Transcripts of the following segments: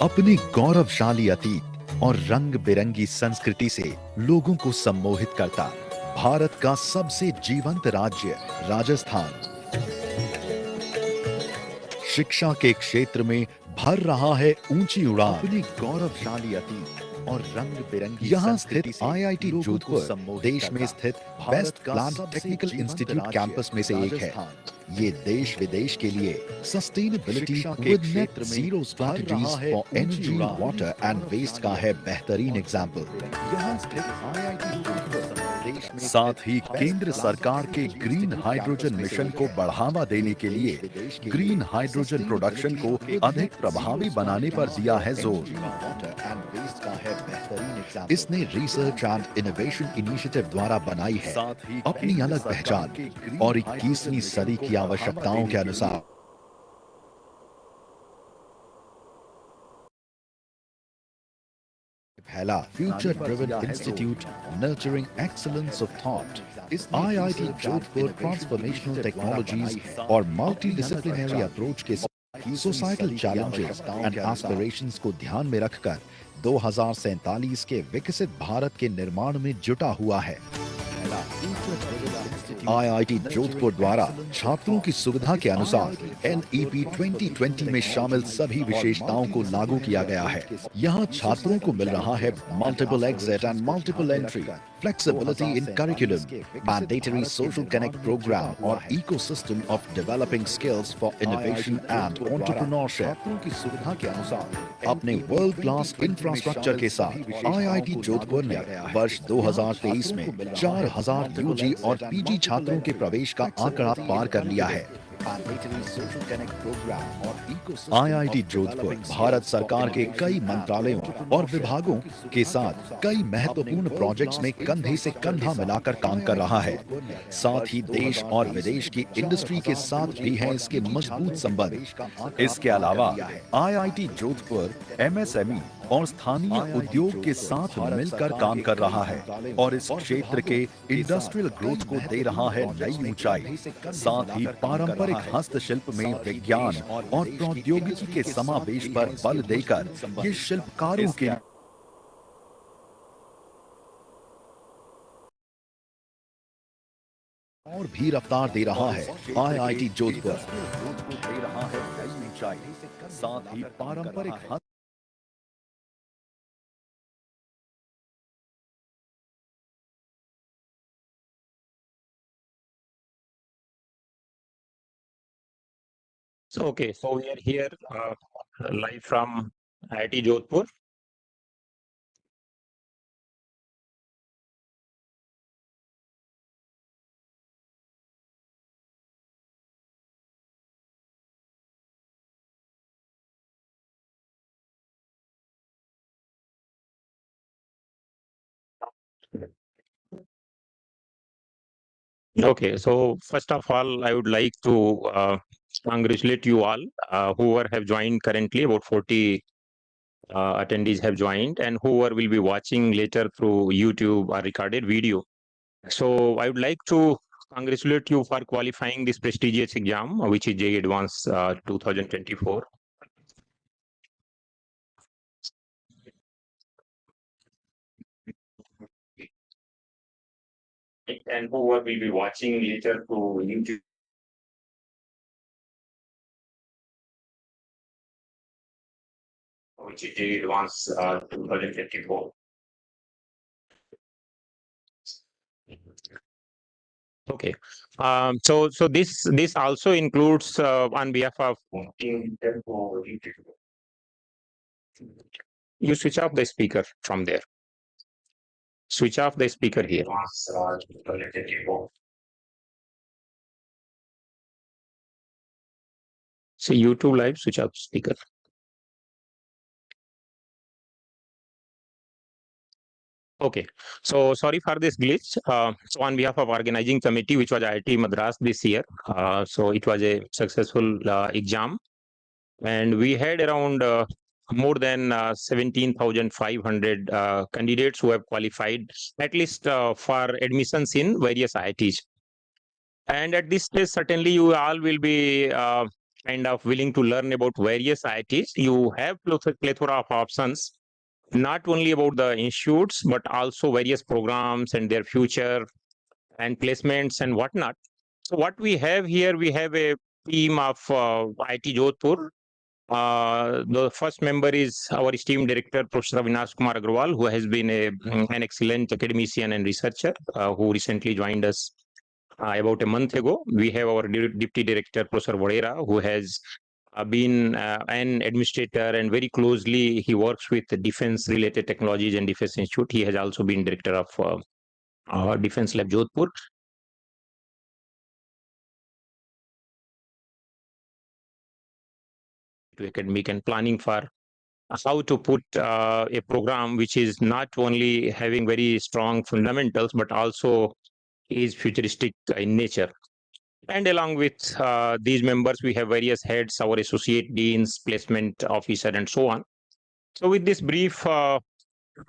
अपनी गौरवशाली अतीत और रंग बिरंगी संस्कृति से लोगों को सम्मोहित करता भारत का सबसे जीवंत राज्य राजस्थान शिक्षा के क्षेत्र में भर रहा है ऊंची उड़ान। अपनी गौरवशाली अतीत और रंग बिरंगी यहाँ स्थित IIT जोधपुर देश में स्थित best plan technical institute campus में से एक है। ये देश विदेश के लिए sustainability with net zero strategies for energy, water and waste का है बेहतरीन एग्जाम्पल। यहाँ स्थित IIT जोधपुर साथ ही केंद्र सरकार के ग्रीन हाइड्रोजन मिशन को बढ़ावा देने के लिए ग्रीन हाइड्रोजन प्रोडक्शन को अधिक प्रभावी बनाने पर दिया है जोर। इसने रिसर्च एंड इनोवेशन इनिशिएटिव द्वारा बनाई है अपनी अलग पहचान और 21वीं सदी की आवश्यकताओं के अनुसार पहला future driven institute nurturing excellence of thought. इस IIT जोधपुर ट्रांसफॉर्मेशनल टेक्नोलॉजीज और मल्टी डिसिप्लिनरी अप्रोच के सोसाइटल चैलेंजेस एंड एस्पिरेशंस को ध्यान में रखकर 2047 के विकसित भारत के निर्माण में जुटा हुआ है। IIT जोधपुर द्वारा छात्रों की सुविधा के अनुसार NEP 2020 में शामिल सभी विशेषताओं को लागू किया गया है। यहाँ छात्रों को मिल रहा है multiple exit and multiple entry, flexibility in curriculum, mandatory social connect programme और ecosystem of developing skills for innovation and entrepreneurship. छात्रों की सुविधा के अनुसार अपने वर्ल्ड क्लास इंफ्रास्ट्रक्चर के साथ IIT जोधपुर ने वर्ष 2023 में 4000 UG और PG छात्रों के प्रवेश का आंकड़ा पार कर लिया है। IIT जोधपुर भारत सरकार के कई मंत्रालयों और विभागों के साथ कई महत्वपूर्ण प्रोजेक्ट्स में कंधे से कंधा मिलाकर काम कर रहा है। साथ ही देश और विदेश की इंडस्ट्री के साथ भी हैं इसके मजबूत संबंध। इसके अलावा IIT जोधपुर MSME और स्थानीय उद्योग के साथ मिलकर काम कर रहा है और इस क्षेत्र के इंडस्ट्रियल ग्रोथ को दे रहा है नई ऊंचाई। साथ ही पारंपरिक हस्तशिल्प में विज्ञान और प्रौद्योगिकी के समावेश पर बल देकर ये शिल्पकारों के और भी रफ्तार दे रहा है। IIT जोधपुर दे रहा है नई ऊंचाई, साथ ही पारंपरिक So, okay, so we are here live from IIT Jodhpur. Okay, so first of all, I would like to congratulate you all whoever have joined currently. About 40 attendees have joined, and whoever will be watching later through YouTube or recorded video. So I would like to congratulate you for qualifying this prestigious exam, which is JEE Advanced 2024. And whoever will be watching later through YouTube. Which is JEE Advanced 2024. Okay. So this also includes on behalf of you switch off the speaker from there. Switch off the speaker here. So YouTube live, switch off speaker. Okay, so sorry for this glitch. So on behalf of organizing committee, which was IIT Madras this year, so it was a successful exam, and we had around more than 17,500 candidates who have qualified at least for admissions in various IITs. And at this stage, certainly you all will be kind of willing to learn about various IITs. You have plethora of options, not only about the institutes, but also various programs and their future and placements and whatnot. So what we have here, we have a team of IIT Jodhpur. The first member is our esteemed director, Professor Avinash Kumar Agrawal, who has been an excellent academician and researcher, who recently joined us about a month ago. We have our deputy director, Professor Vodera, who has been an administrator and very closely he works with defense related technologies and defense institute. He has also been director of Defense Lab Jodhpur. To academic and planning for how to put a program which is not only having very strong fundamentals, but also is futuristic in nature. And along with these members, we have various heads, our associate deans, placement officer, and so on. So with this brief,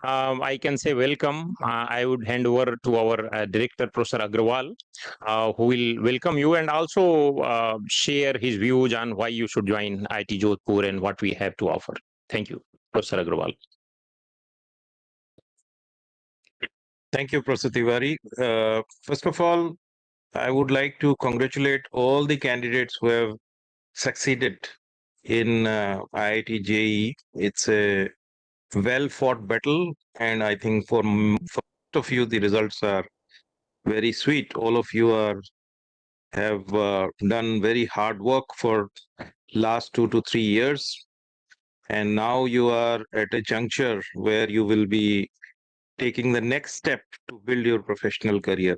I can say welcome. I would hand over to our director, Professor Agrawal, who will welcome you and also share his views on why you should join IIT Jodhpur and what we have to offer. Thank you, Professor Agrawal. Thank you, Professor Tiwari. First of all, I would like to congratulate all the candidates who have succeeded in IIT JEE. It's a well-fought battle, and I think for most of you, the results are very sweet. All of you have done very hard work for last 2 to 3 years, and now you are at a juncture where you will be taking the next step to build your professional career.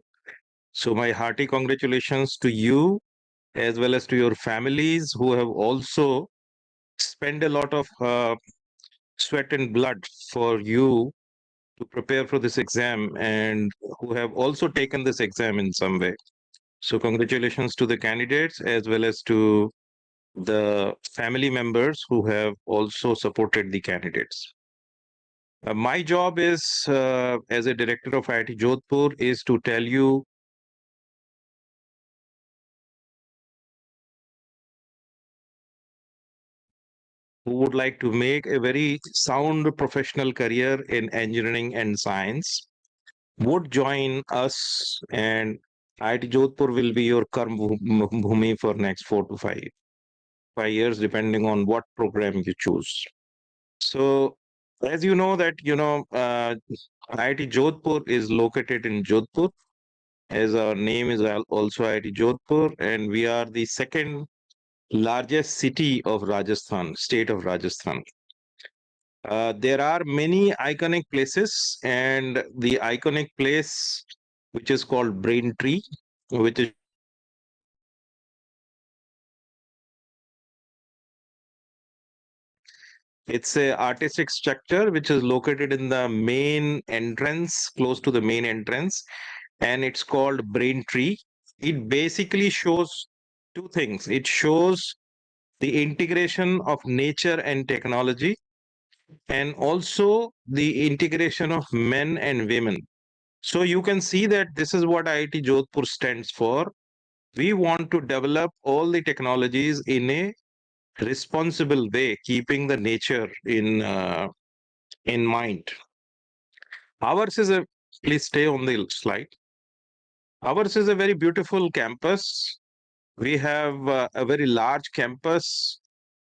So my hearty congratulations to you as well as to your families who have also spent a lot of sweat and blood for you to prepare for this exam and who have also taken this exam in some way. So congratulations to the candidates as well as to the family members who have also supported the candidates. My job is as a director of IIT Jodhpur is to tell you who would like to make a very sound professional career in engineering and science would join us, and IIT Jodhpur will be your karm bhumi for next 4 to 5 years, depending on what program you choose. So, as you know that IIT Jodhpur is located in Jodhpur, as our name is also IIT Jodhpur, and we are the second largest city of Rajasthan, state of Rajasthan. There are many iconic places, and the iconic place, which is called Braintree, which is it's a artistic structure which is located in the main entrance, close to the main entrance, and it's called Braintree. It basically shows two things. It shows the integration of nature and technology, and also the integration of men and women. So you can see that this is what IIT Jodhpur stands for. We want to develop all the technologies in a responsible way, keeping the nature in mind. Ours is a please stay on the slide. Ours is a very beautiful campus. We have a very large campus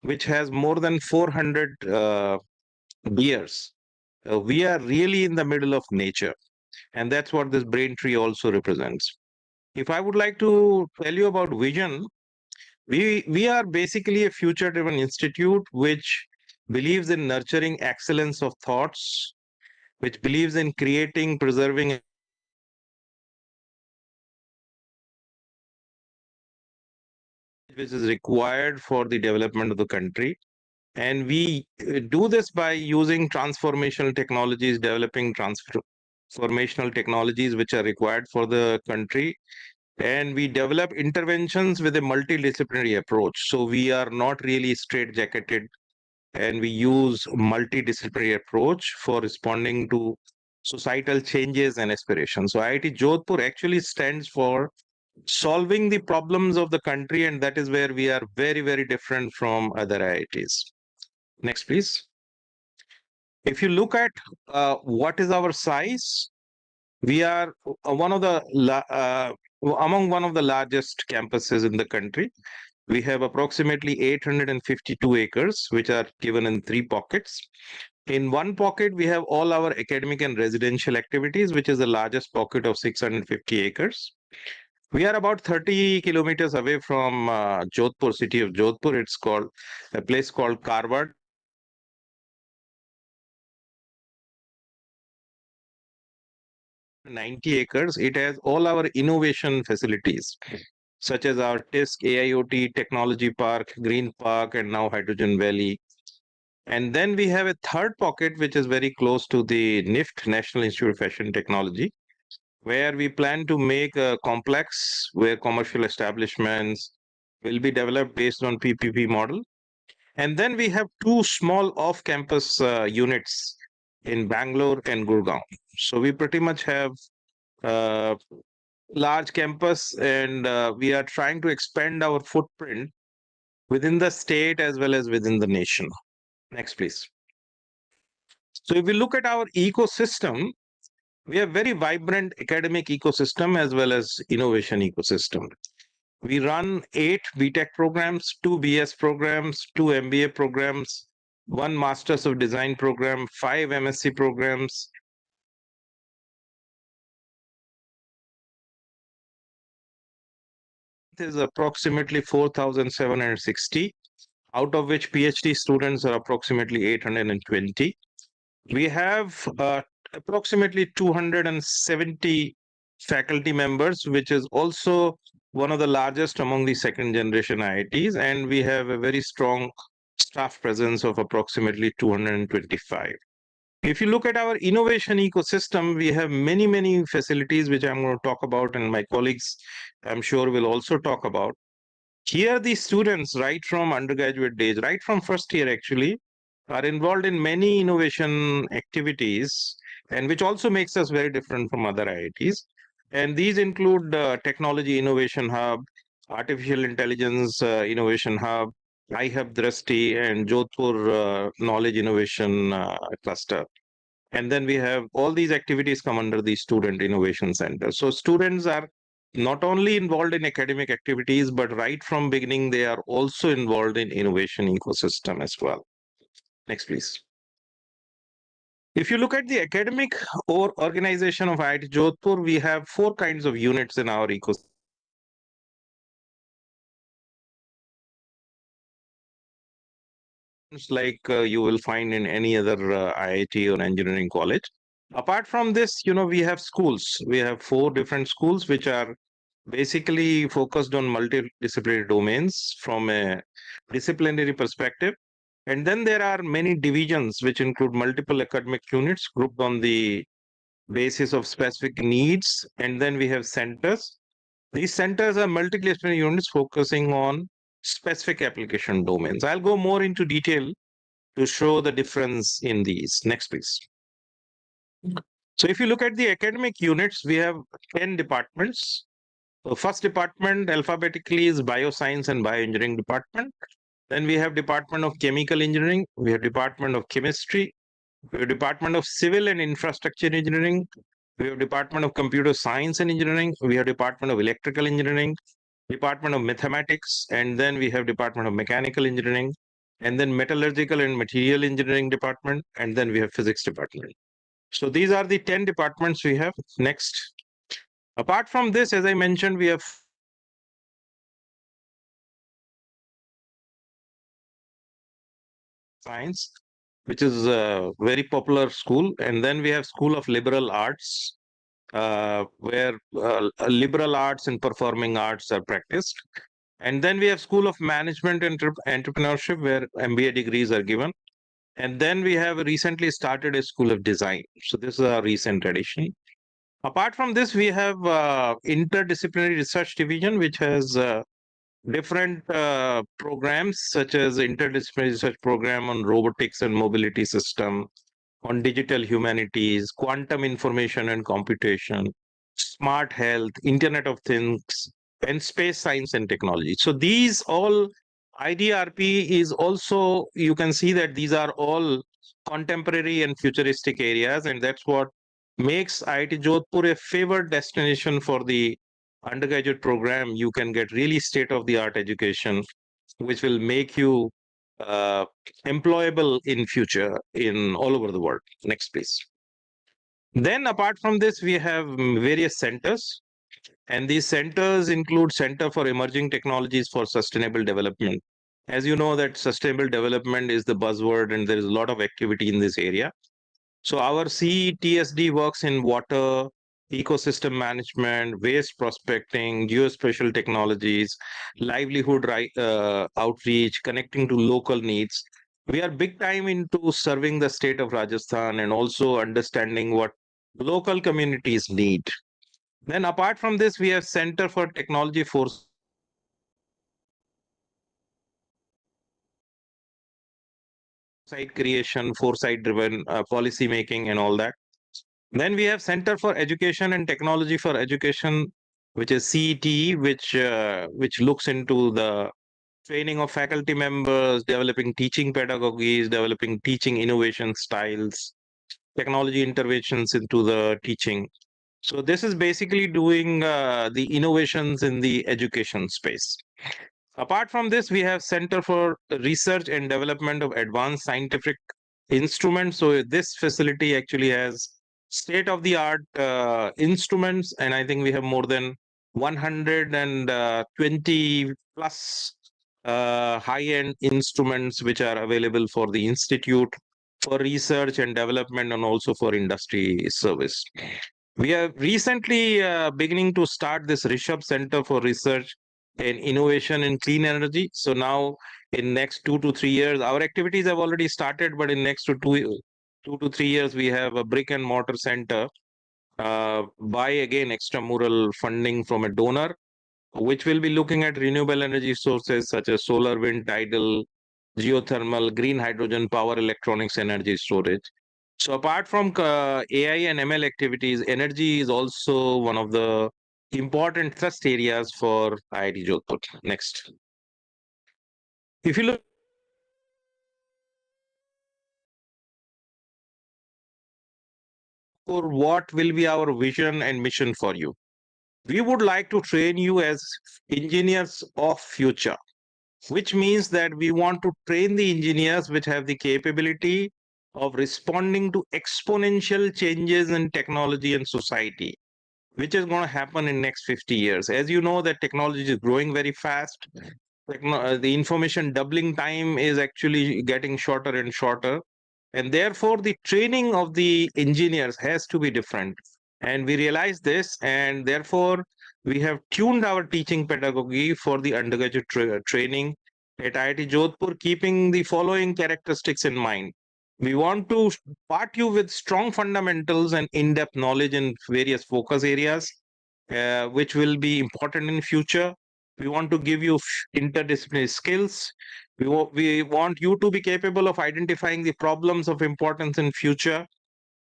which has more than 400 years. We are really in the middle of nature, and that's what this brain tree also represents. If I would like to tell you about vision, we are basically a future driven institute which believes in nurturing excellence of thoughts, which believes in creating, preserving, which is required for the development of the country. And we do this by using transformational technologies, developing transformational technologies which are required for the country. And we develop interventions with a multidisciplinary approach. So we are not really straitjacketed, and we use multidisciplinary approach for responding to societal changes and aspirations. So IIT Jodhpur actually stands for solving the problems of the country, and that is where we are very, very different from other IITs. Next, please. If you look at what is our size, we are among one of the largest campuses in the country. We have approximately 852 acres, which are given in 3 pockets. In one pocket, we have all our academic and residential activities, which is the largest pocket of 650 acres. We are about 30 kilometers away from Jodhpur, city of Jodhpur. It's called a place called Karwad. 90 acres. It has all our innovation facilities, such as our TISC, AIoT, Technology Park, Green Park, and now Hydrogen Valley. And then we have a third pocket, which is very close to the NIFT, National Institute of Fashion Technology, where we plan to make a complex where commercial establishments will be developed based on PPP model. And then we have 2 small off-campus units in Bangalore and Gurgaon. So we pretty much have large campus, and we are trying to expand our footprint within the state as well as within the nation. Next, please. So if we look at our ecosystem, we have very vibrant academic ecosystem as well as innovation ecosystem. We run 8 BTech programs, 2 BS programs, 2 MBA programs, 1 Masters of Design program, 5 MSc programs. Is approximately 4,760, out of which PhD students are approximately 820. We have approximately 270 faculty members, which is also one of the largest among the second generation IITs, and we have a very strong staff presence of approximately 225. If you look at our innovation ecosystem, we have many, many facilities, which I'm going to talk about, and my colleagues, I'm sure, will also talk about. Here, the students, right from undergraduate days, right from first year actually, are involved in many innovation activities, and which also makes us very different from other IITs. And these include Technology Innovation Hub, Artificial Intelligence Innovation Hub, iHub Drashti, and Jodhpur Knowledge Innovation Cluster. And then we have all these activities come under the Student Innovation Center. So students are not only involved in academic activities, but right from beginning, they are also involved in innovation ecosystem as well. Next, please. If you look at the academic or organization of IIT Jodhpur, we have 4 kinds of units in our ecosystem. Like you will find in any other IIT or engineering college. Apart from this, we have schools. We have 4 different schools, which are basically focused on multidisciplinary domains from a disciplinary perspective. And then there are many divisions, which include multiple academic units grouped on the basis of specific needs. And then we have centers. These centers are multidisciplinary units focusing on specific application domains. I'll go more into detail to show the difference in these. Next, please. So if you look at the academic units, we have 10 departments. The first department alphabetically is Bioscience and Bioengineering department. Then we have Department of Chemical Engineering. We have Department of Chemistry. We have Department of Civil and Infrastructure Engineering. We have Department of Computer Science and Engineering. We have Department of Electrical Engineering, Department of Mathematics, and then we have Department of Mechanical Engineering, and then Metallurgical and Material Engineering department, and then we have Physics department. So these are the 10 departments we have. Next. Apart from this, as I mentioned, we have science, which is a very popular school. And then we have School of Liberal Arts, where liberal arts and performing arts are practiced. And then we have School of Management and Entrepreneurship, where MBA degrees are given. And then we have recently started a School of Design. So this is a recent addition. Apart from this, we have Interdisciplinary Research Division, which has different programs, such as Interdisciplinary Research Program on Robotics and Mobility System, on Digital Humanities, Quantum Information and Computation, Smart Health, Internet of Things, and space science and technology. So these all IDRP is also, you can see that these are all contemporary and futuristic areas, and that's what makes IIT Jodhpur a favored destination for the undergraduate program. You can get really state of the art education, which will make you uh, employable in future in all over the world. Next, please. Then apart from this, we have various centers, and these centers include Center for Emerging Technologies for Sustainable Development. As you know that sustainable development is the buzzword and there is a lot of activity in this area. So our CTSD works in water, ecosystem management, waste prospecting, geospatial technologies, livelihood outreach, connecting to local needs. We are big time into serving the state of Rajasthan and also understanding what local communities need. Then apart from this, we have Center for Technology Foresight creation, foresight driven policy making and all that. Then we have Center for Education and Technology for Education, which is CET, which looks into the training of faculty members, developing teaching pedagogies, developing teaching innovation styles, technology interventions into the teaching. So this is basically doing the innovations in the education space. Apart from this, we have Center for Research and Development of Advanced Scientific Instruments. So this facility actually has state-of-the-art instruments, and I think we have more than 120 plus high-end instruments which are available for the institute for research and development and also for industry service. We are recently beginning to start this Rishabh Center for Research and Innovation in Clean Energy. So now in next 2 to 3 years, our activities have already started, but in next 2 to 3 years, we have a brick and mortar center by again extramural funding from a donor, which will be looking at renewable energy sources such as solar, wind, tidal, geothermal, green hydrogen, power electronics, energy storage. So apart from AI and ML activities, energy is also one of the important thrust areas for IIT Jodhpur. Next. If you look for what will be our vision and mission for you, we would like to train you as engineers of future, which means that we want to train the engineers which have the capability of responding to exponential changes in technology and society, which is going to happen in next 50 years. As you know that technology is growing very fast. The information doubling time is actually getting shorter and shorter, and therefore the training of the engineers has to be different, and we realize this, and therefore we have tuned our teaching pedagogy for the undergraduate training at IIT Jodhpur, keeping the following characteristics in mind. We want to part you with strong fundamentals and in-depth knowledge in various focus areas, which will be important in future. We want to give you interdisciplinary skills. We want you to be capable of identifying the problems of importance in future,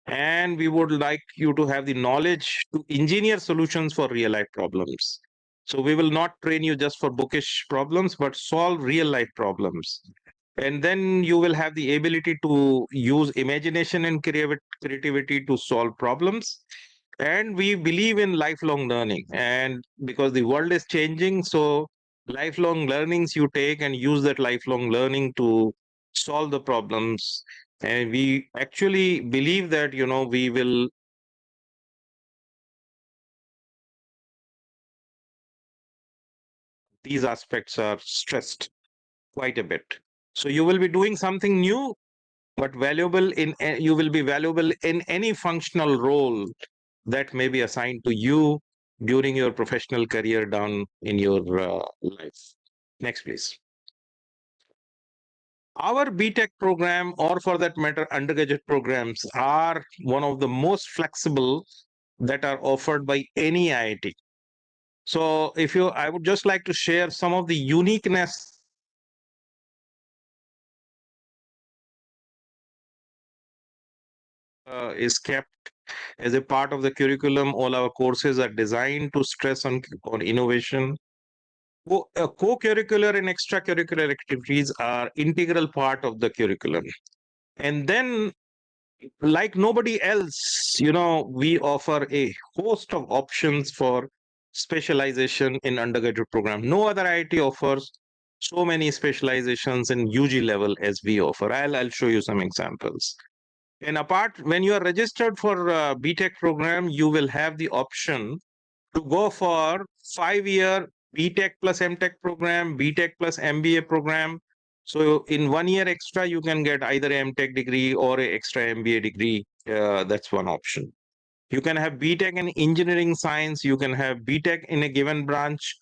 and we would like you to have the knowledge to engineer solutions for real life problems. So we will not train you just for bookish problems, but solve real life problems. And then you will have the ability to use imagination and creativity to solve problems. And we believe in lifelong learning, and because the world is changing, so lifelong learnings you take and use that lifelong learning to solve the problems. And we actually believe that we will, these aspects are stressed quite a bit. So you will be doing something new but valuable in you will be valuable in any functional role that may be assigned to you during your professional career down in your life. Next, please. Our BTech program, or for that matter, undergraduate programs, are one of the most flexible that are offered by any IIT. So, I would just like to share some of the uniqueness is kept as a part of the curriculum. All our courses are designed to stress on innovation, Co-curricular and extracurricular activities are integral part of the curriculum. And then, like nobody else, we offer a host of options for specialization in undergraduate program. No other IIT offers so many specializations in UG level as we offer. I'll show you some examples. And apart, when you are registered for BTech program, you will have the option to go for 5-year BTech plus MTech program, BTech plus MBA program. So in 1 year extra, you can get either a MTech degree or a extra MBA degree. That's one option. You can have BTech in engineering science. You can have BTech in a given branch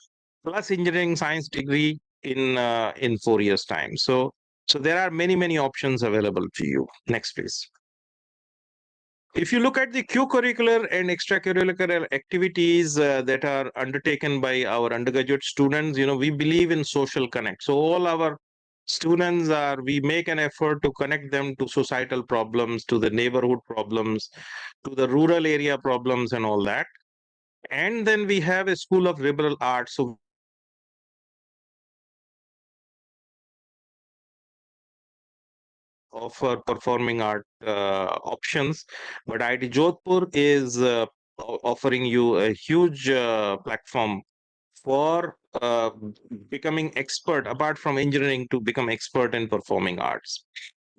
plus engineering science degree in 4 years time. So there are many options available to you. Next, please. If you look at the co-curricular and extracurricular activities that are undertaken by our undergraduate students, we believe in social connect. So all our students we make an effort to connect them to societal problems, to the neighborhood problems, to the rural area problems and all that. And then we have a school of liberal arts. So offer performing art options, but IIT Jodhpur is offering you a huge platform for becoming expert, apart from engineering, to become expert in performing arts.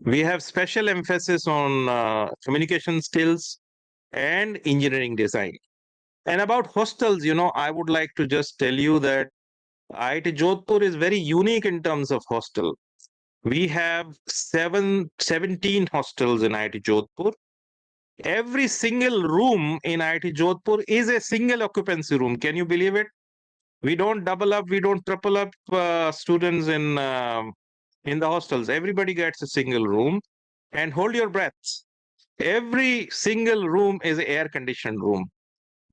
We have special emphasis on communication skills and engineering design. And about hostels, I would like to just tell you that IIT Jodhpur is very unique in terms of hostel. We have 17 hostels in IIT Jodhpur. Every single room in IIT Jodhpur is a single occupancy room. Can you believe it? We don't double up, we don't triple up students in the hostels. Everybody gets a single room. And hold your breath. Every single room is an air-conditioned room.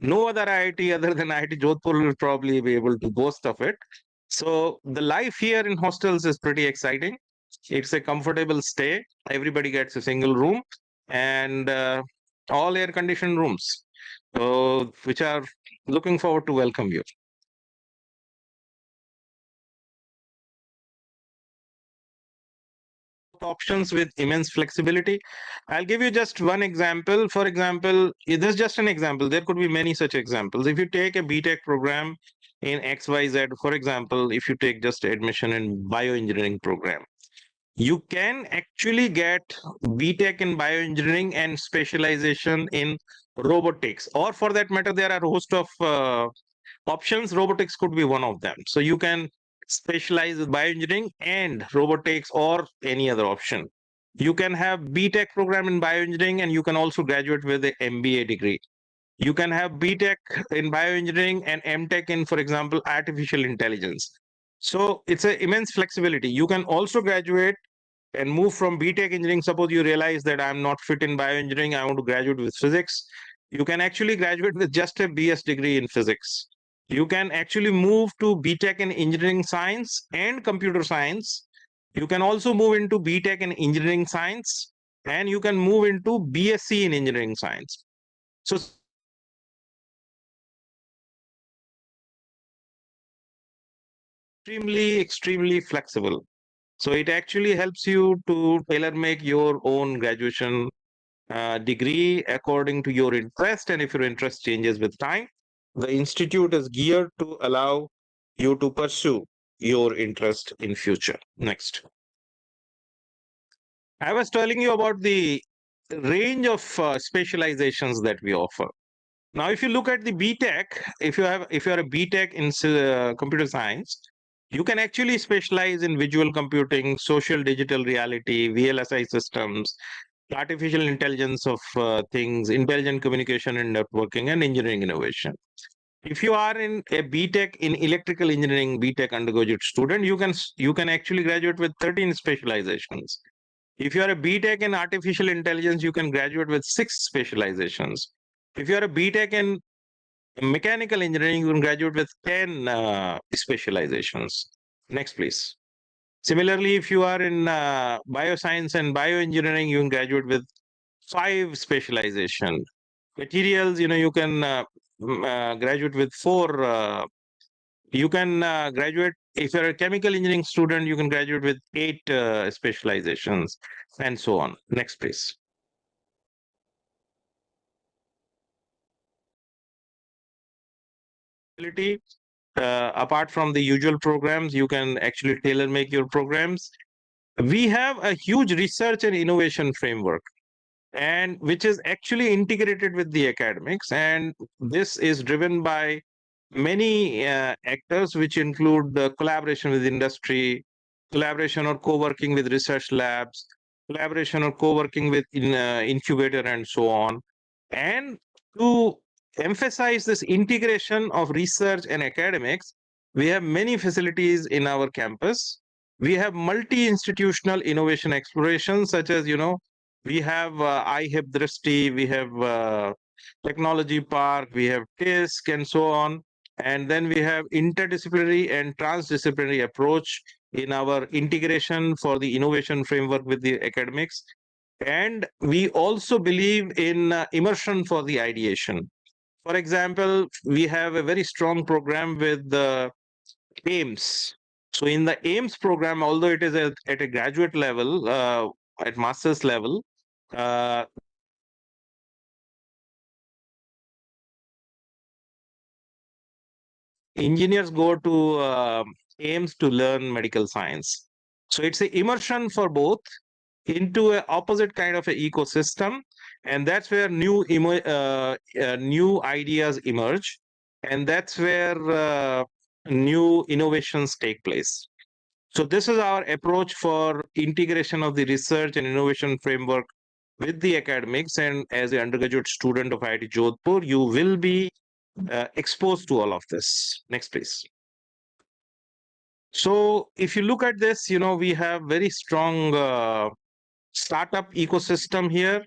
No other IIT other than IIT Jodhpur will probably be able to boast of it. So the life here in hostels is pretty exciting. It's a comfortable stay. Everybody gets a single room and all air-conditioned rooms, which are looking forward to welcome you. Options with immense flexibility. I'll give you just one example. For example, this is just an example. There could be many such examples. If you take a BTech program in XYZ, for example, if you take just admission in bioengineering program, you can actually get BTech in bioengineering and specialization in robotics, or for that matter, there are a host of options. Robotics could be one of them. So you can specialize with bioengineering and robotics or any other option. You can have BTech program in bioengineering and you can also graduate with an MBA degree. You can have BTech in bioengineering and MTech in, for example, artificial intelligence. So it's an immense flexibility. You can also graduate and move from BTech engineering. Suppose you realize that I'm not fit in bioengineering, I want to graduate with physics. You can actually graduate with just a BS degree in physics. You can actually move to BTech in engineering science and computer science. You can also move into BTech in engineering science, and you can move into BSc in engineering science. So extremely flexible. So it actually helps you to tailor make your own graduation degree according to your interest. And if your interest changes with time, the institute is geared to allow you to pursue your interest in future. Next. I was telling you about the range of specializations that we offer. Now, if you look at the BTech, if you're a BTech in computer science, you can actually specialize in visual computing, social digital reality, VLSI systems, artificial intelligence of things, intelligent communication and networking, and engineering innovation. If you are in a BTech in electrical engineering, BTech undergraduate student, you can actually graduate with 13 specializations. If you are a BTech in artificial intelligence, you can graduate with 6 specializations. If you are a BTech in mechanical engineering, you can graduate with 10 specializations. Next, please. Similarly, if you are in bioscience and bioengineering, you can graduate with 5 specialization. Materials, you can graduate with 4 You can graduate, if you're a chemical engineering student, you can graduate with 8 specializations and so on. Next, please. Apart from the usual programs, you can actually tailor make your programs. We have a huge research and innovation framework, and which is actually integrated with the academics, and this is driven by many actors, which include the collaboration with industry, collaboration or co-working with research labs, collaboration or co-working with incubator and so on. And to emphasize this integration of research and academics, we have many facilities in our campus. We have multi-institutional innovation exploration, such as, we have IHIP Drishti, we have Technology Park, we have TISC, and so on. And then we have interdisciplinary and transdisciplinary approach in our integration for the innovation framework with the academics. And we also believe in immersion for the ideation. For example, we have a very strong program with the AIMS. So in the AIMS program, although it is at a graduate level, at master's level, uh, engineers go to AIMS to learn medical science. So it's an immersion for both into an opposite kind of an ecosystem, and that's where new ideas emerge, and that's where new innovations take place. So this is our approach for integration of the research and innovation framework with the academics. And as an undergraduate student of IIT Jodhpur, you will be exposed to all of this. Next, please. So if you look at this, we have very strong startup ecosystem here.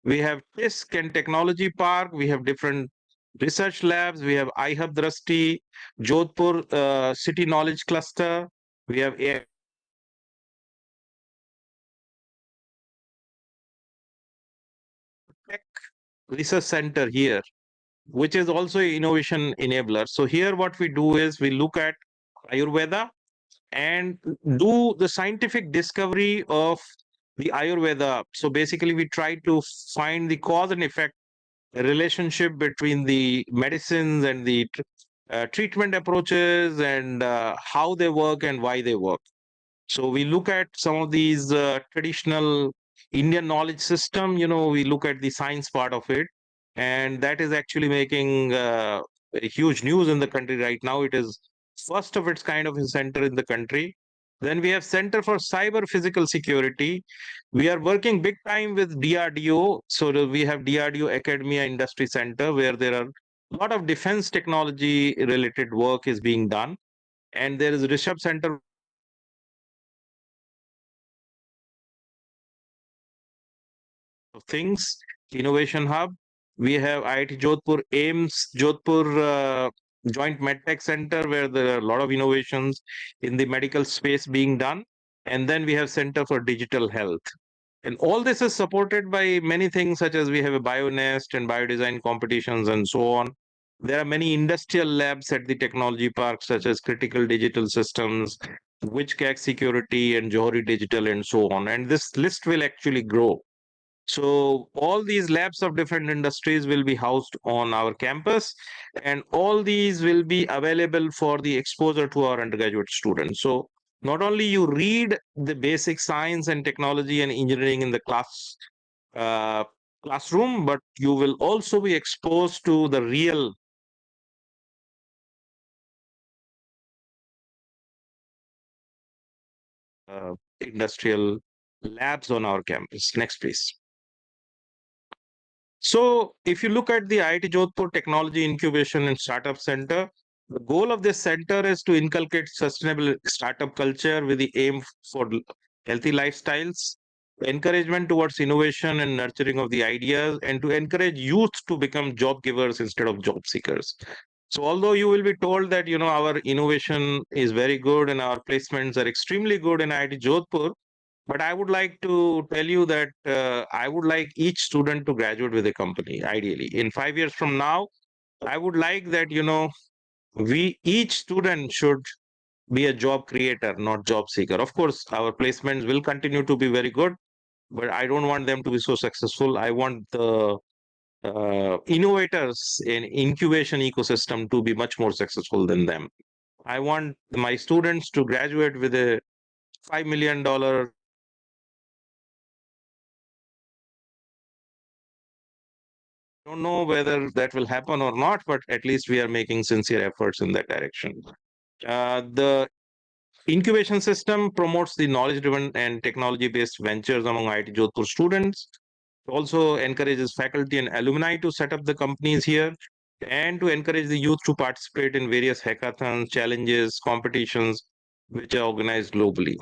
We have TISC and Technology Park. We have different research labs. We have iHub Drashti, Jodhpur City Knowledge Cluster. We have Tech Research Center here, which is also an innovation enabler. So here what we do is we look at Ayurveda and do the scientific discovery of the Ayurveda. So basically we try to find the cause and effect relationship between the medicines and the treatment approaches, and how they work and why they work. So we look at some of these traditional Indian knowledge system, we look at the science part of it, and that is actually making a huge news in the country right now. It is first of its kind of a center in the country. Then we have Center for Cyber Physical Security. We are working big time with DRDO. So we have DRDO Academia Industry Center, where there are a lot of defense technology related work is being done. And there is Rishabh Center of things, Innovation Hub. We have IIT Jodhpur, AIMS, Jodhpur Joint MedTech Center, where there are a lot of innovations in the medical space being done. And then we have Center for Digital Health. And all this is supported by many things, such as we have a BioNest and biodesign competitions and so on. There are many industrial labs at the technology park, such as Critical Digital Systems, Witchcrack Security, and Johari Digital, and so on. And this list will actually grow. So all these labs of different industries will be housed on our campus, and all these will be available for the exposure to our undergraduate students. So not only you read the basic science and technology and engineering in the uh, classroom, but you will also be exposed to the real industrial labs on our campus. Next, please. So if you look at the IIT Jodhpur Technology Incubation and Startup Center, the goal of this center is to inculcate sustainable startup culture with the aim for healthy lifestyles, encouragement towards innovation and nurturing of the ideas, and to encourage youth to become job givers instead of job seekers. So although you will be told that our innovation is very good and our placements are extremely good in IIT Jodhpur, but I would like to tell you that I would like each student to graduate with a company, ideally. In 5 years from now, I would like that, each student should be a job creator, not job seeker. Of course, our placements will continue to be very good, but I don't want them to be so successful. I want the innovators in incubation ecosystem to be much more successful than them. I want my students to graduate with a $5 million. Don't know whether that will happen or not, but at least we are making sincere efforts in that direction. The incubation system promotes the knowledge-driven and technology-based ventures among IIT Jodhpur students. Also encourages faculty and alumni to set up the companies here, and to encourage the youth to participate in various hackathons, challenges, competitions, which are organized globally.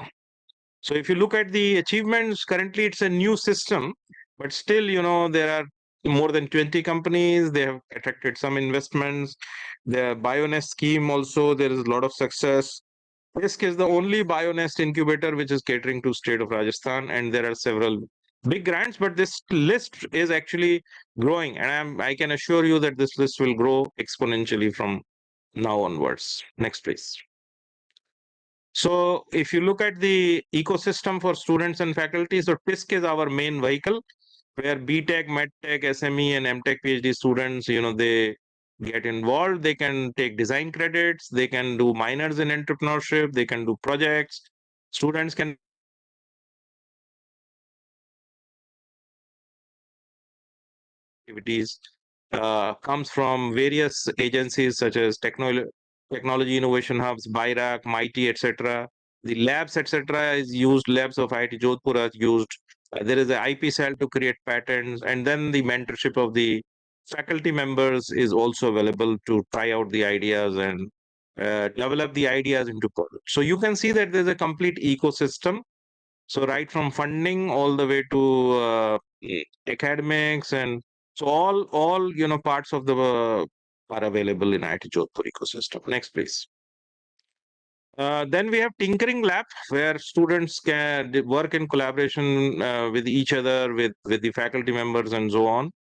So if you look at the achievements, currently it's a new system, but still, there are more than 20 companies. They have attracted some investments. The Bionest scheme also, there is a lot of success. ISK is the only Bionest incubator which is catering to state of Rajasthan, and there are several big grants, but this list is actually growing, and I can assure you that this list will grow exponentially from now onwards. Next, please. So if you look at the ecosystem for students and faculty, so TISC is our main vehicle where BTech, MedTech, SME, and MTech PhD students, they get involved. They can take design credits. They can do minors in entrepreneurship. They can do projects. Students can activities comes from various agencies such as technology innovation hubs, BIRAC, MIT, etc. The labs, etc., is used. Labs of IIT Jodhpur are used. There is an IP cell to create patents, and then the mentorship of the faculty members is also available to try out the ideas and develop the ideas into products. So you can see that there's a complete ecosystem. So right from funding all the way to academics, and so all parts of the are available in IIT Jodhpur ecosystem. Next, please. Then we have tinkering lab where students can work in collaboration with each other, with the faculty members and so on.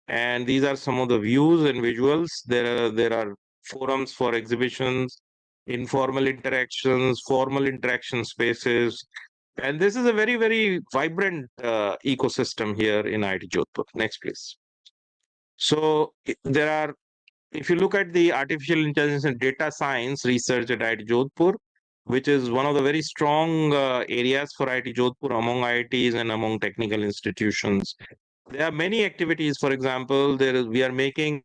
And these are some of the views and visuals. There are forums for exhibitions, informal interactions, formal interaction spaces, and this is a very, very vibrant ecosystem here in IIT Jodhpur. Next, please. So there are, if you look at the artificial intelligence and data science research at IIT Jodhpur, which is one of the very strong areas for IIT Jodhpur among IITs and among technical institutions. There are many activities. For example, we are making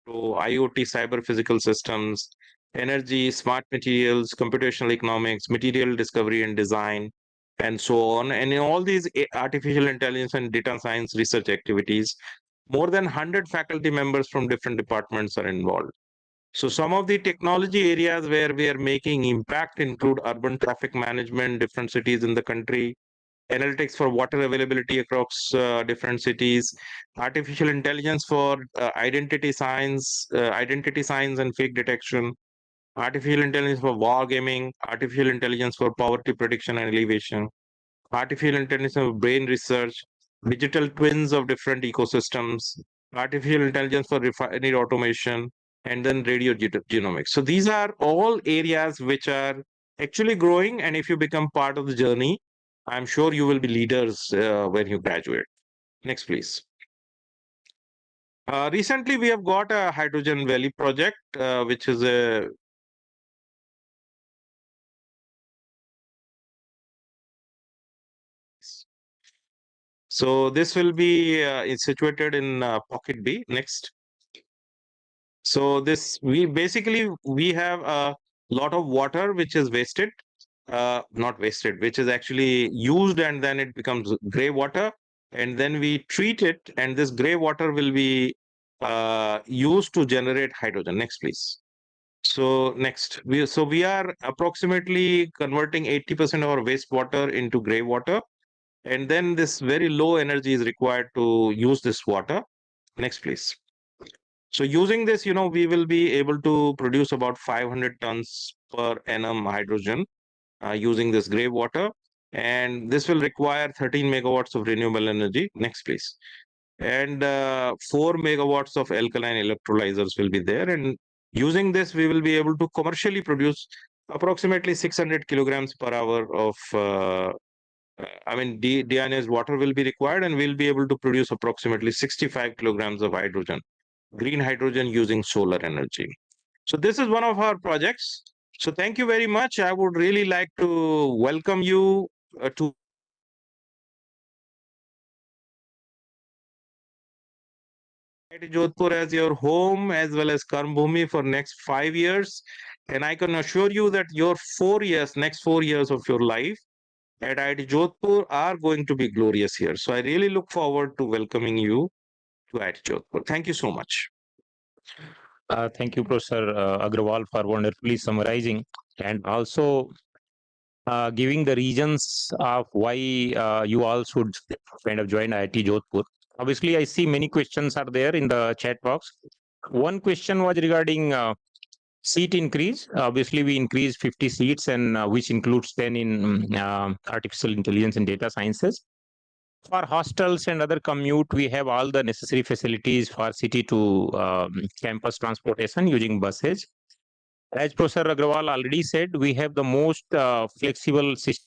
IoT, cyber physical systems, energy, smart materials, computational economics, material discovery and design, and so on. And in all these artificial intelligence and data science research activities, more than 100 faculty members from different departments are involved. So some of the technology areas where we are making impact include urban traffic management, different cities in the country, analytics for water availability across different cities, artificial intelligence for identity science and fake detection, artificial intelligence for war gaming, artificial intelligence for poverty prediction and alleviation, artificial intelligence for brain research, digital twins of different ecosystems, artificial intelligence for refinery automation, and then radio genomics. So these are all areas which are actually growing, and if you become part of the journey, I'm sure you will be leaders when you graduate. Next, please. Recently, we have got a Hydrogen Valley project, which is a so this will be is situated in Pocket B. Next. So this we have a lot of water which is wasted, not wasted, which is actually used, and then it becomes gray water, and then we treat it, and this gray water will be used to generate hydrogen. Next, please. So next, we are approximately converting 80% of our wastewater into gray water, and then this very low energy is required to use this water. Next, please. So using this, we will be able to produce about 500 tons per annum hydrogen using this gray water. And this will require 13 megawatts of renewable energy. Next, please. and 4 megawatts of alkaline electrolyzers will be there. And using this, we will be able to commercially produce approximately 600 kilograms per hour of deionized water will be required, and we'll be able to produce approximately 65 kilograms of hydrogen, green hydrogen, using solar energy. So this is one of our projects. So thank you very much. I would really like to welcome you to IIT Jodhpur as your home, as well as Karmbhumi, for next 5 years. And I can assure you that your 4 years, next 4 years of your life at IIT Jodhpur are going to be glorious here. So I really look forward to welcoming you to IIT Jodhpur. Thank you so much. Thank you, Professor Agrawal, for wonderfully summarizing and also giving the reasons of why you all should kind of join IIT Jodhpur. Obviously, I see many questions are there in the chat box. One question was regarding seat increase. Obviously, we increased 50 seats, and which includes 10 in artificial intelligence and data sciences. For hostels and other commute, we have all the necessary facilities for city to campus transportation using buses. As Professor Agrawal already said, we have the most flexible system.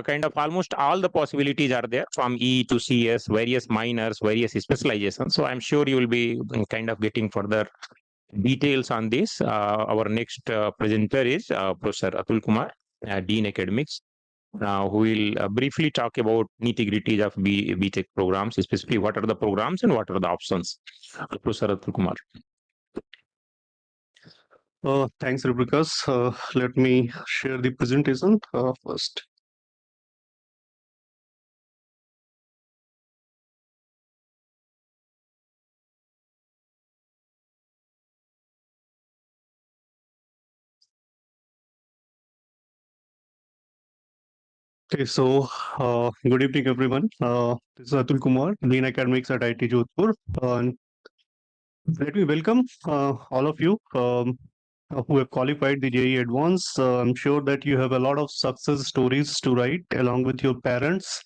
Kind of almost all the possibilities are there, from E to CS, various minors, various specializations. So I'm sure you will be kind of getting further details on this. Our next presenter is Professor Atul Kumar, Dean Academics, who will briefly talk about nitty-gritties of BTech programs, especially what are the programs and what are the options. Professor Atul Kumar. Thanks, Rubrikas. Let me share the presentation first. Okay, so good evening, everyone. This is Atul Kumar, Dean Academics at IIT Jodhpur. Let me welcome all of you who have qualified the JEE Advance. I'm sure that you have a lot of success stories to write along with your parents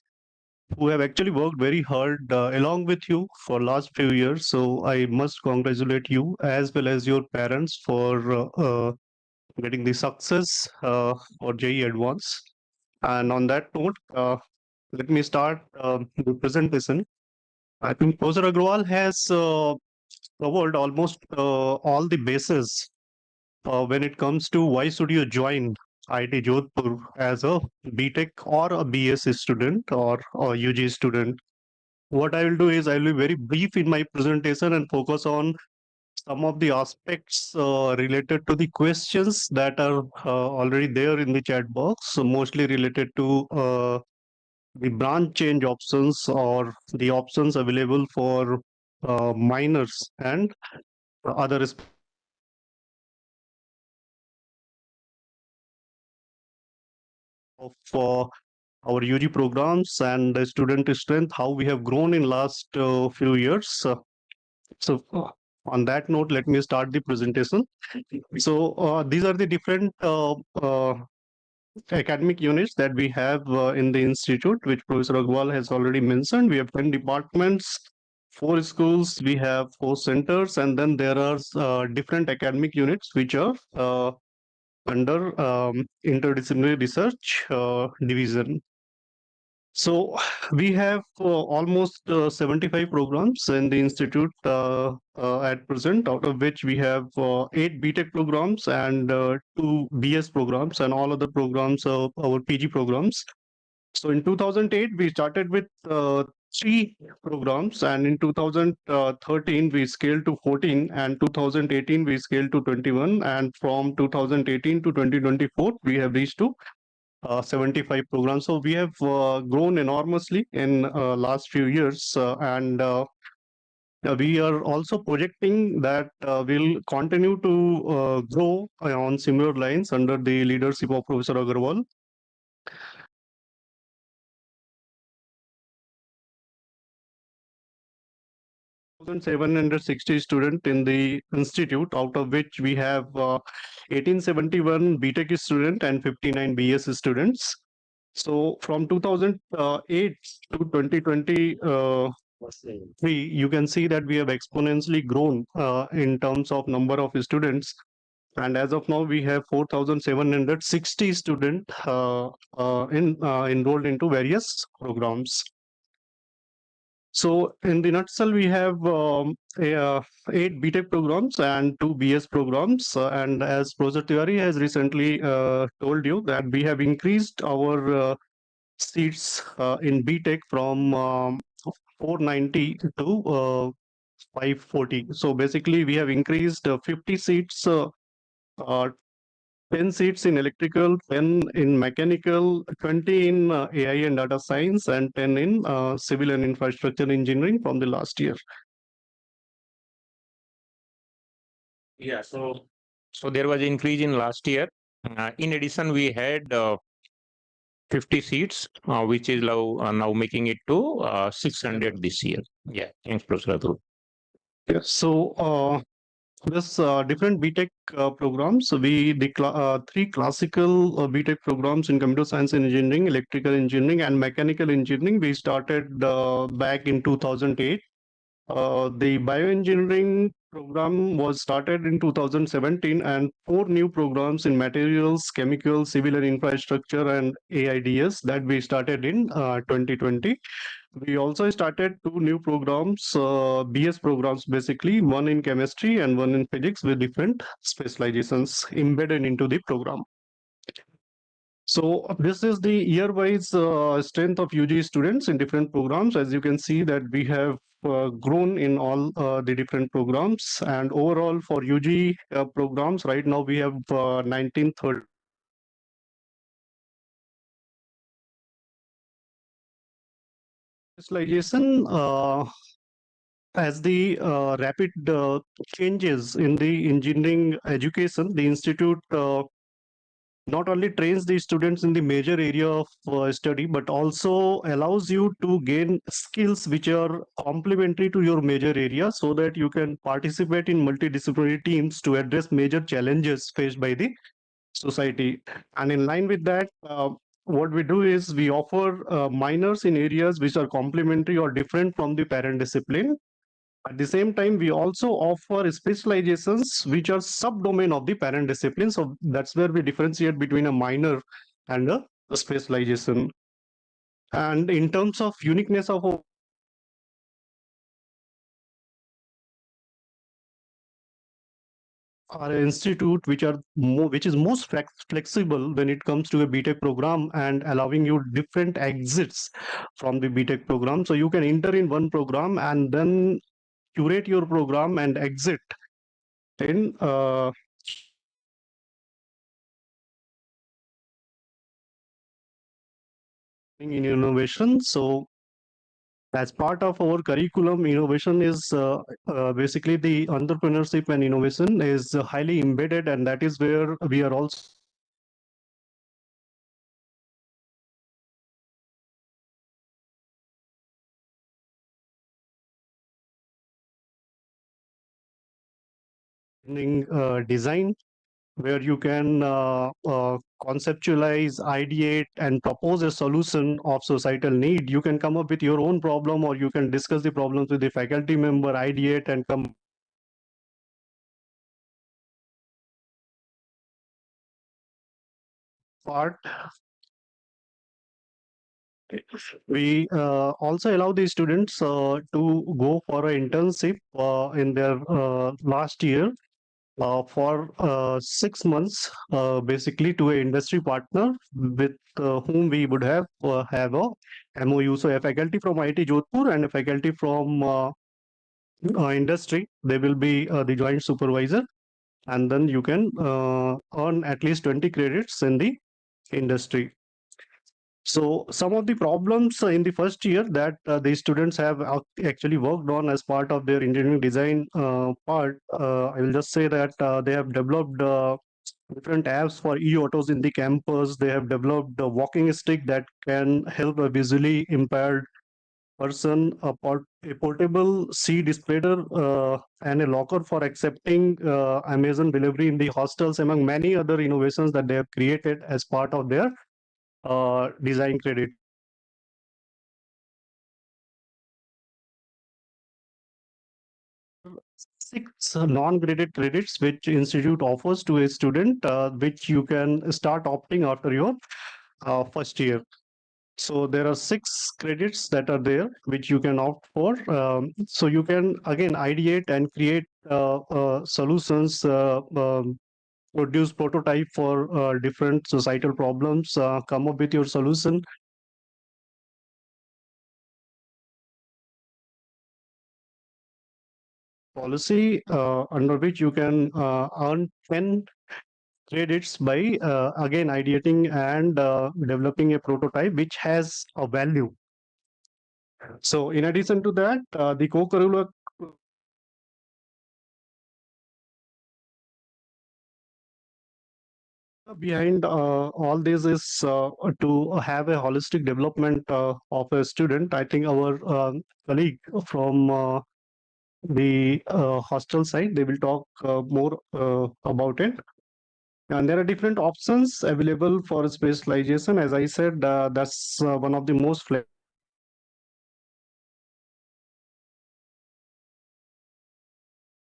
who have actually worked very hard along with you for last few years. So I must congratulate you as well as your parents for getting the success for JEE Advance. And on that note, let me start the presentation. I think Professor Agrawal has covered almost all the bases when it comes to why should you join IIT Jodhpur as a BTech or a BS student or a UG student. What I will do is I will be very brief in my presentation and focus on some of the aspects related to the questions that are already there in the chat box, so mostly related to the branch change options or the options available for minors and other of our UG programs and the student strength, how we have grown in last few years. So on that note, let me start the presentation. So these are the different academic units that we have in the institute, which Professor Agrawal has already mentioned. We have 10 departments, 4 schools, we have 4 centers, and then there are different academic units which are under interdisciplinary research division. So we have almost 75 programs in the institute at present, out of which we have 8 BTech programs and 2 BS programs, and all other programs are our PG programs. So in 2008, we started with 3 programs, and in 2013, we scaled to 14, and 2018, we scaled to 21, and from 2018 to 2024, we have reached to 75 programs. So we have grown enormously in last few years, and we are also projecting that we'll continue to grow on similar lines under the leadership of Professor Agrawal. 1,760 students in the institute, out of which we have 1871 BTech student and 59 BS students. So from 2008 to 2023, you can see that we have exponentially grown in terms of number of students. And as of now, we have 4,760 students enrolled into various programs. So in the nutshell, we have 8 BTech programs and 2 BS programs. And as Professor Tiwari has recently told you that we have increased our seats in BTech from 490 to 540. So basically, we have increased 50 seats, 10 seats in electrical, 10 in mechanical, 20 in AI and data science, and 10 in civil and infrastructure engineering from the last year. Yeah, so there was increase in last year. In addition, we had 50 seats, which is now making it to 600 this year. Yeah, thanks, Professor Atul. Yes. So this different BTech programs. So we the 3 classical BTech programs in computer science and engineering, electrical engineering, and mechanical engineering. We started back in 2008. The bioengineering program was started in 2017, and 4 new programs in materials, chemicals, civil and infrastructure, and AIDS that we started in 2020. We also started 2 new programs, BS programs basically, one in chemistry and one in physics with different specializations embedded into the program. So this is the year-wise strength of UG students in different programs. As you can see that we have grown in all the different programs, and overall for UG programs right now we have 1930 specialization. As the rapid changes in the engineering education, the institute not only trains the students in the major area of study, but also allows you to gain skills which are complementary to your major area, so that you can participate in multidisciplinary teams to address major challenges faced by the society. And in line with that, what we do is we offer minors in areas which are complementary or different from the parent discipline. At the same time, we also offer specializations which are subdomain of the parent discipline. So that's where we differentiate between a minor and a specialization. And in terms of uniqueness of our institute, which is most flexible when it comes to a BTech program and allowing you different exits from the BTech program. So you can enter in one program and then curate your program and exit in in innovation. So as part of our curriculum, innovation is basically the entrepreneurship and innovation is highly embedded, and that is where we are also learning design, where you can conceptualize, ideate, and propose a solution of societal need. You can come up with your own problem, or you can discuss the problems with the faculty member, ideate, and come part. We also allow the students to go for an internship in their last year for 6 months, basically to an industry partner with whom we would have a MOU. So a faculty from IIT Jodhpur and a faculty from industry, they will be the joint supervisor, and then you can earn at least 20 credits in the industry. So some of the problems in the first year that the students have actually worked on as part of their engineering design part, I will just say that they have developed different apps for e-autos in the campus. They have developed a walking stick that can help a visually impaired person a portable C displayer and a locker for accepting Amazon delivery in the hostels, among many other innovations that they have created as part of their design credit. Six non-graded credits which institute offers to a student, which you can start opting after your first year. So there are 6 credits that are there which you can opt for. So you can again ideate and create solutions, produce prototype for different societal problems, come up with your solution. Policy under which you can earn 10 credits by again ideating and developing a prototype which has a value. So in addition to that, the co-curricular behind all this is to have a holistic development of a student. I think our colleague from the hostel side, they will talk more about it. And there are different options available for specialization. As I said, that's one of the most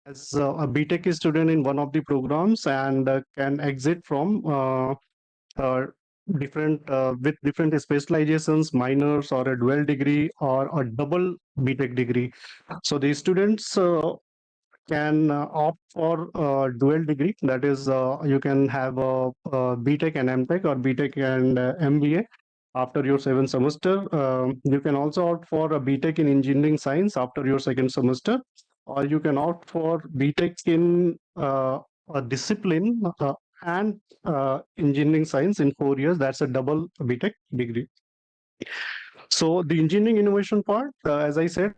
as a BTech student in one of the programs and can exit from uh, different with different specializations, minors or a dual degree or a double BTech degree. So the students can opt for dual degree. That is, you can have a BTech and MTech or BTech and MBA after your 7th semester. You can also opt for a BTech in engineering science after your 2nd semester, or you can opt for BTech in a discipline and engineering science in 4 years. That's a double BTech degree. So the engineering innovation part, as I said,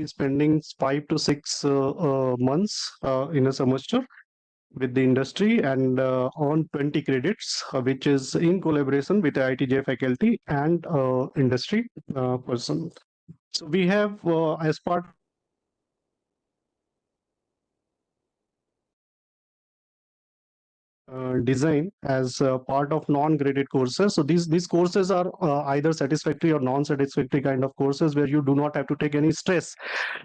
spending 5 to 6 months in a semester with the industry and on 20 credits, which is in collaboration with the IITJ faculty and industry person. So we have as part design as part of non-graded courses. So these courses are either satisfactory or non-satisfactory kind of courses where you do not have to take any stress.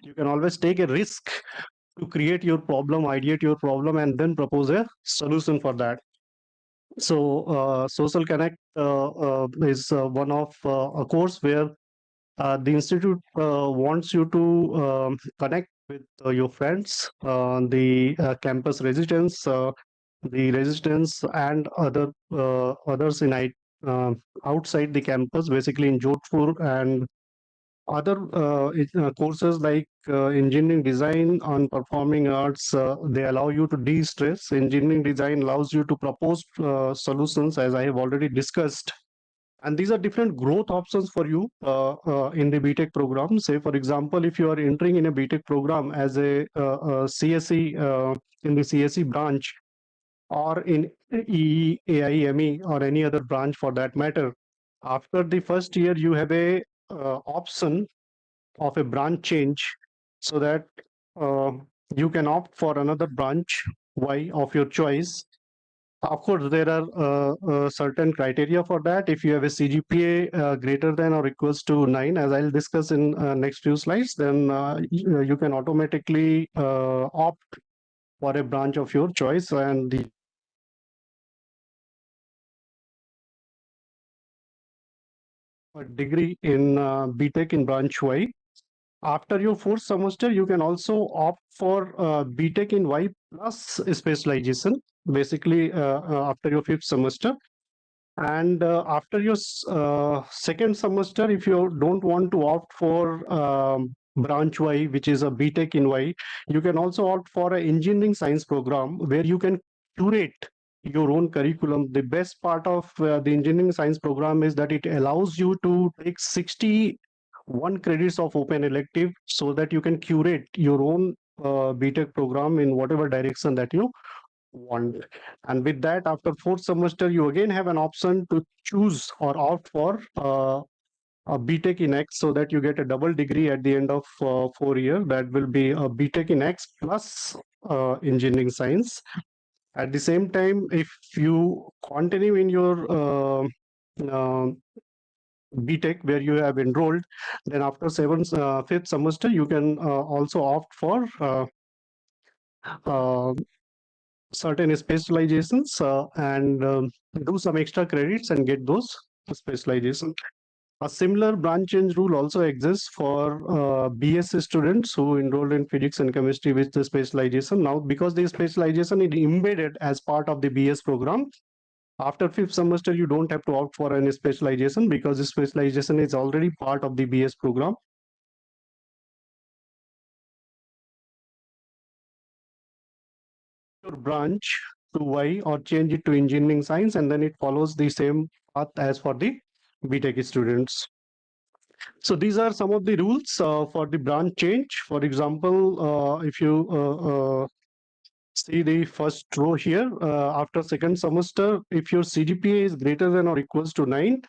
You can always take a risk to create your problem, ideate your problem, and then propose a solution for that. So Social Connect is one of a course where the institute wants you to connect with your friends, the campus residents, the residents, and others in outside the campus, basically in Jodhpur, and other courses like engineering design on performing arts. They allow you to de-stress. Engineering design allows you to propose solutions, as I have already discussed. And these are different growth options for you in the BTech program. Say, for example, if you are entering in a BTech program as a CSE in the CSE branch, or in EE, AIME, or any other branch for that matter, after the first year, you have a option of a branch change, so that uh, you can opt for another branch Y of your choice. Of course, there are certain criteria for that. If you have a CGPA greater than or equals to 9, as I'll discuss in next few slides, then you can automatically opt for a branch of your choice, and the degree in BTech in branch Y. After your 4th semester, you can also opt for BTech in Y plus specialization, basically after your 5th semester. And after your 2nd semester, if you don't want to opt for branch Y, which is a BTech in Y, you can also opt for an engineering science program where you can curate your own curriculum. The best part of the engineering science program is that it allows you to take 61 credits of open elective so that you can curate your own BTech program in whatever direction that you want. And with that, after fourth semester, you again have an option to choose or opt for a BTech in X, so that you get a double degree at the end of 4 years. That will be a BTech in X plus engineering science. At the same time, if you continue in your BTech where you have enrolled, then after fifth semester, you can also opt for uh, certain specializations and do some extra credits and get those specializations. A similar branch change rule also exists for BSc students who enrolled in physics and chemistry with the specialization. Now, because the specialization is embedded as part of the BS program, after fifth semester, you don't have to opt for any specialization because the specialization is already part of the BS program. Your branch to Y or change it to engineering science, and then it follows the same path as for the BTech students. So these are some of the rules for the branch change. For example, if you see the first row here, after second semester, if your CGPA is greater than or equals to 9,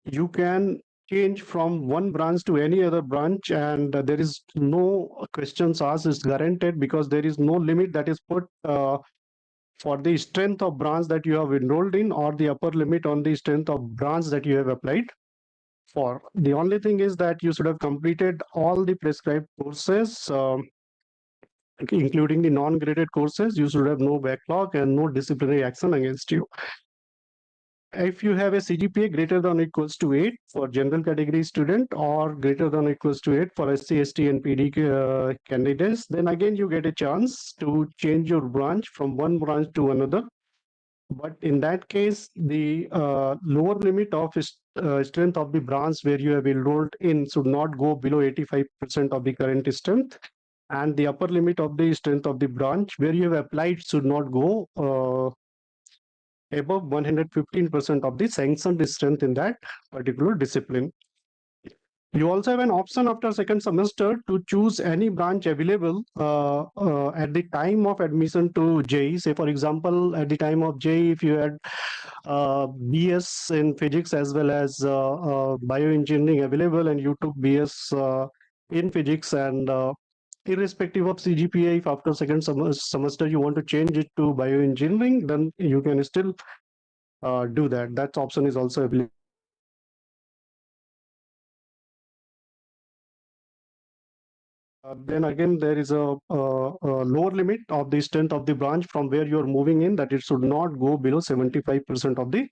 you can change from one branch to any other branch, and there is no questions asked. Is guaranteed because there is no limit that is put for the strength of branch that you have enrolled in, or the upper limit on the strength of branch that you have applied for. The only thing is that you should have completed all the prescribed courses, including the non-graded courses. You should have no backlog and no disciplinary action against you. If you have a CGPA greater than or equals to 8 for general category student, or greater than or equals to 8 for SC, ST and PD candidates, then again you get a chance to change your branch from one branch to another. But in that case, the lower limit of strength of the branch where you have enrolled in should not go below 85% of the current strength, and the upper limit of the strength of the branch where you have applied should not go above 115% of the sanctioned strength in that particular discipline. You also have an option after second semester to choose any branch available at the time of admission to JEE. Say, for example, at the time of JEE, if you had BS in physics as well as bioengineering available, and you took BS in physics, and irrespective of CGPA, if after second semester you want to change it to bioengineering, then you can still do that. That option is also available. Then again, there is a lower limit of the strength of the branch from where you are moving in, that it should not go below 75% of the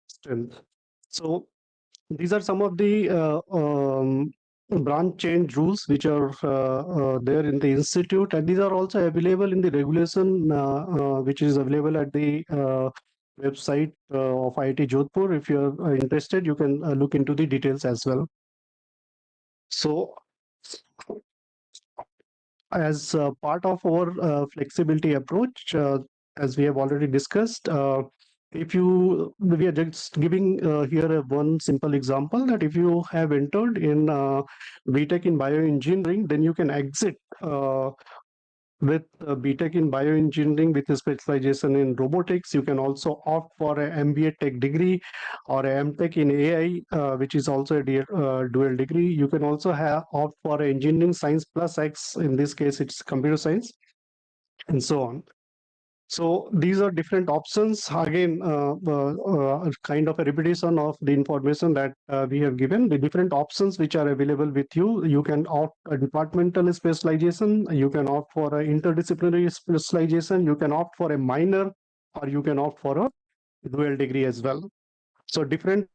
strength. So these are some of the branch change rules which are there in the institute, and these are also available in the regulation which is available at the website of IIT Jodhpur. If you are interested, you can look into the details as well. So as part of our flexibility approach, as we have already discussed, we are just giving here one simple example, that if you have entered in BTech in bioengineering, then you can exit with BTech in bioengineering with a specialization in robotics. You can also opt for an MBA Tech degree or a MTech in AI, which is also a dual degree. You can also opt for engineering science plus X. In this case, it's computer science, and so on. So these are different options. Again, kind of a repetition of the information that we have given. The different options which are available with you. You can opt a departmental specialization. You can opt for an interdisciplinary specialization. You can opt for a minor, or you can opt for a dual degree as well. So different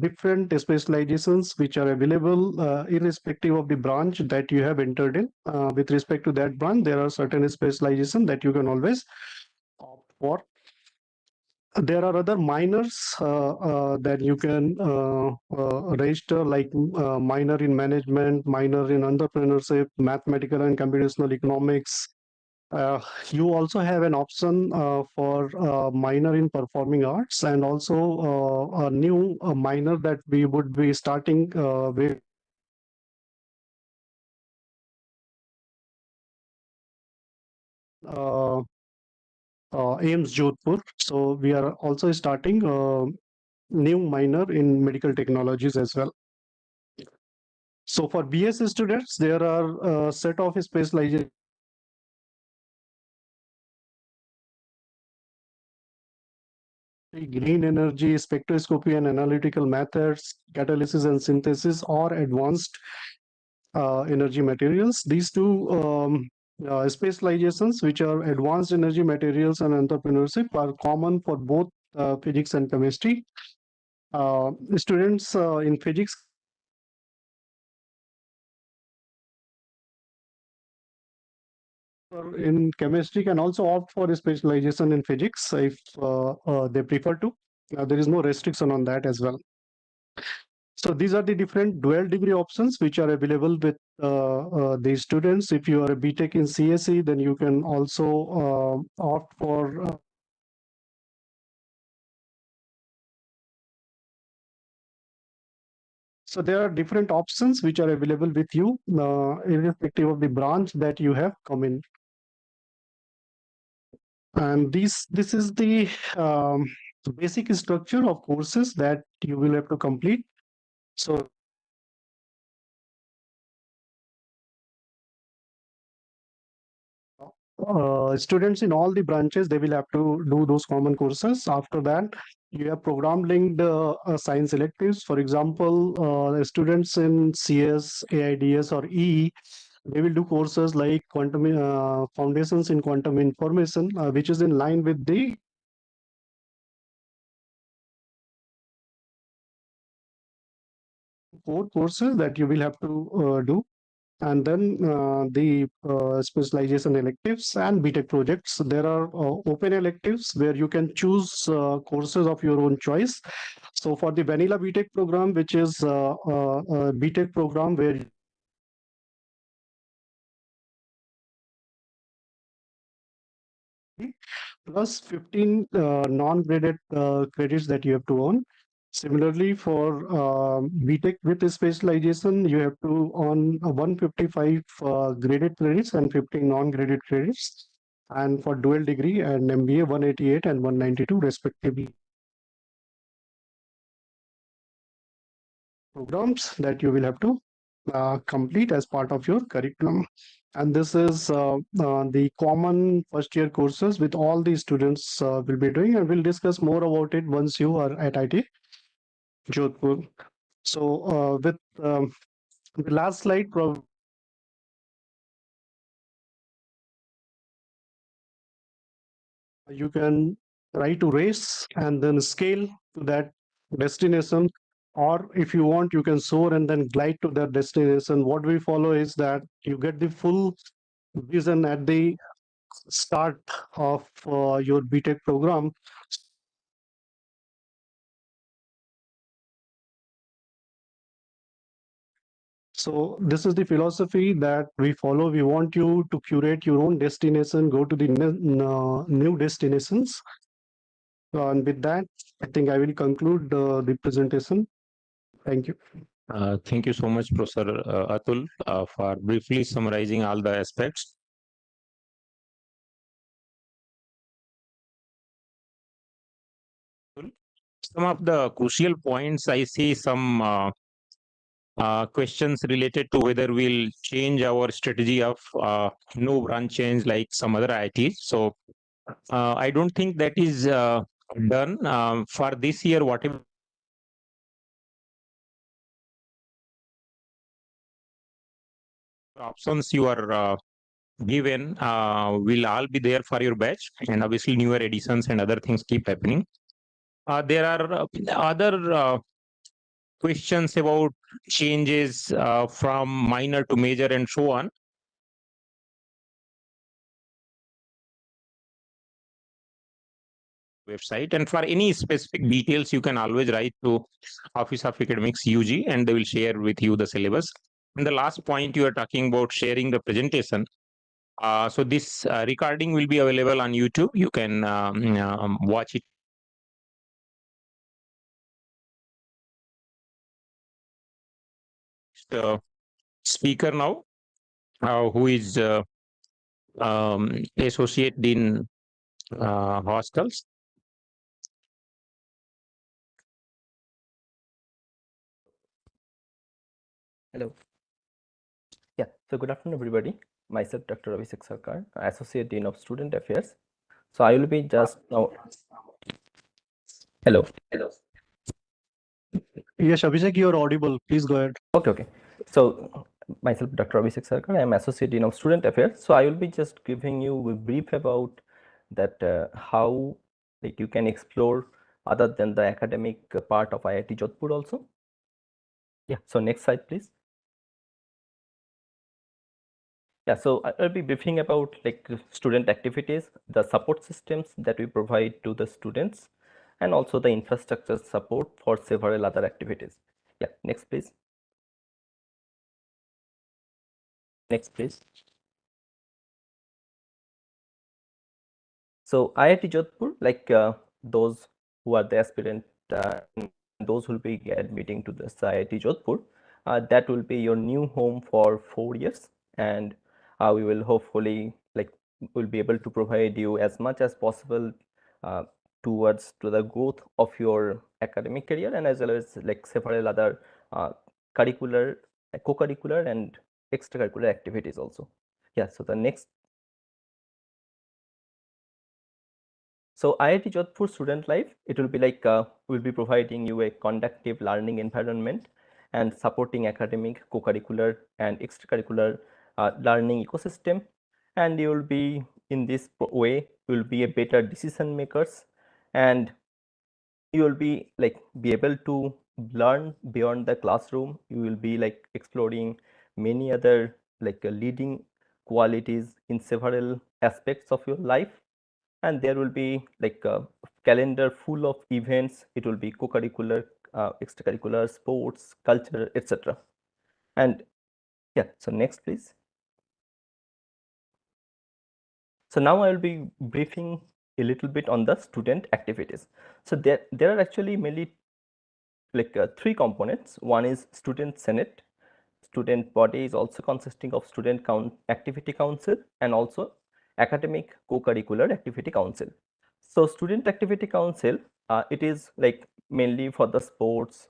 different specializations which are available irrespective of the branch that you have entered in. With respect to that branch, there are certain specializations that you can always opt for. There are other minors that you can register, like minor in management, minor in entrepreneurship, mathematical and computational economics. You also have an option for minor in performing arts, and also a new minor that we would be starting with AIMS Jodhpur. So we are also starting new minor in medical technologies as well. So for BS students, there are a set of specialization green energy, spectroscopy and analytical methods, catalysis and synthesis, or advanced energy materials. These two specializations, which are advanced energy materials and entrepreneurship, are common for both physics and chemistry. Students in physics in chemistry can also opt for a specialization in physics if they prefer to. There is no restriction on that as well. So these are the different dual degree options which are available with these students. If you are a BTech in CSE, then you can also opt for so there are different options which are available with you, irrespective of the branch that you have come in. And this is the basic structure of courses that you will have to complete. So students in all the branches, they will have to do those common courses. After that, you have program linked science electives. For example, students in CS, AIDS, or EE, they will do courses like quantum foundations in quantum information, which is in line with the core courses that you will have to do. And then the specialization electives and BTech projects. There are open electives where you can choose courses of your own choice. So for the vanilla BTech program, which is a BTech program where plus 15 non-graded credits that you have to earn. Similarly, for BTech with specialization, you have to earn 155 graded credits and 15 non-graded credits. And for dual degree and MBA, 188 and 192 respectively. Programs that you will have to complete as part of your curriculum. And this is the common first year courses with all the students will be doing, and we'll discuss more about it once you are at IIT Jodhpur. So with the last slide, you can try to race and then scale to that destination, or if you want, you can soar and then glide to that destination. What we follow is that you get the full vision at the start of your BTech program. So this is the philosophy that we follow. We want you to curate your own destination, go to the new destinations. And with that, I think I will conclude the presentation. Thank you. Thank you so much, Professor Atul, for briefly summarizing all the aspects. Some of the crucial points, I see some questions related to whether we'll change our strategy of no branch change like some other IITs. So I don't think that is done for this year. Whatever options you are given will all be there for your batch, and obviously newer editions and other things keep happening. There are other questions about changes from minor to major and so on. Website, and for any specific details you can always write to Office of Academics UG and they will share with you the syllabus. And the last point, you are talking about sharing the presentation. So this recording will be available on YouTube. You can watch it. Speaker now, who is Associate Dean Hostels. Hello. Yeah, so good afternoon, everybody. Myself, Dr. Abhishek Sarkar, Associate Dean of Student Affairs. So I will be just now. Hello. Yes, Abhishek, you're audible. Please go ahead. Okay. So myself, Dr. Abhishek Sarkar, I am Associate Dean of Student Affairs. So I will be just giving you a brief about that how like you can explore other than the academic part of IIT Jodhpur also. Yeah. So next slide, please. Yeah, so I will be briefing about like student activities, the support systems that we provide to the students, and also the infrastructure support for several other activities. Yeah, next please. Next please. So IIT Jodhpur, like those who are the aspirant, those who will be admitting to this IIT Jodhpur, that will be your new home for 4 years, and we will hopefully like will be able to provide you as much as possible uh, towards to the growth of your academic career, and as well as like several other curricular, co-curricular and extracurricular activities also. Yeah, so the next. So IIT Jodhpur student life, it will be like we'll be providing you a conductive learning environment and supporting academic, co-curricular and extracurricular learning ecosystem. And you will be in this way, you will be a better decision makers, and you will be like be able to learn beyond the classroom. You will be like exploring many other like leading qualities in several aspects of your life, and there will be like a calendar full of events. It will be co-curricular, extracurricular, sports, culture, etc. And yeah, so next please. So now I will be briefing a little bit on the student activities. So there are actually mainly like three components. One is student senate. Student body is also consisting of student activity council and also academic co-curricular activity council. So student activity council, it is like mainly for the sports,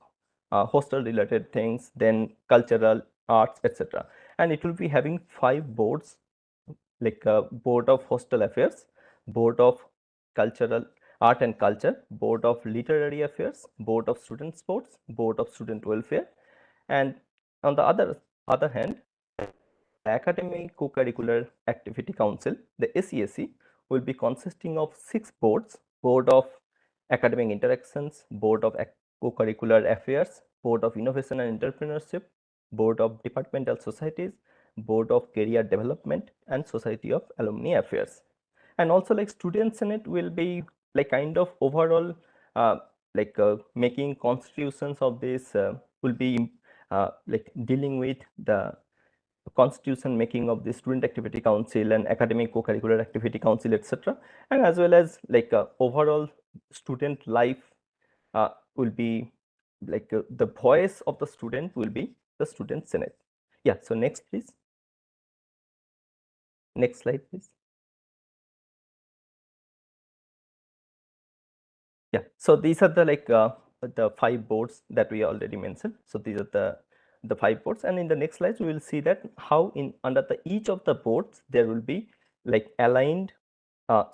hostel related things, then cultural, arts, etc. And it will be having 5 boards, like board of hostel affairs, board of cultural art and culture, board of literary affairs, board of student sports, board of student welfare, and on the other hand, academic co-curricular activity council, the ACAC, will be consisting of 6 boards: board of academic interactions, board of co-curricular affairs, board of innovation and entrepreneurship, board of departmental societies, board of career development, and society of alumni affairs. And also like student senate will be like kind of overall making constitutions of this, will be like dealing with the constitution making of the student activity council and academic co-curricular activity council, etc. And as well as like overall student life will be like the voice of the student will be the student senate. Yeah, so next please. Next slide please. Yeah, so these are the like the 5 boards that we already mentioned. So these are the 5 boards, and in the next slides we will see that how in under the each of the boards there will be like aligned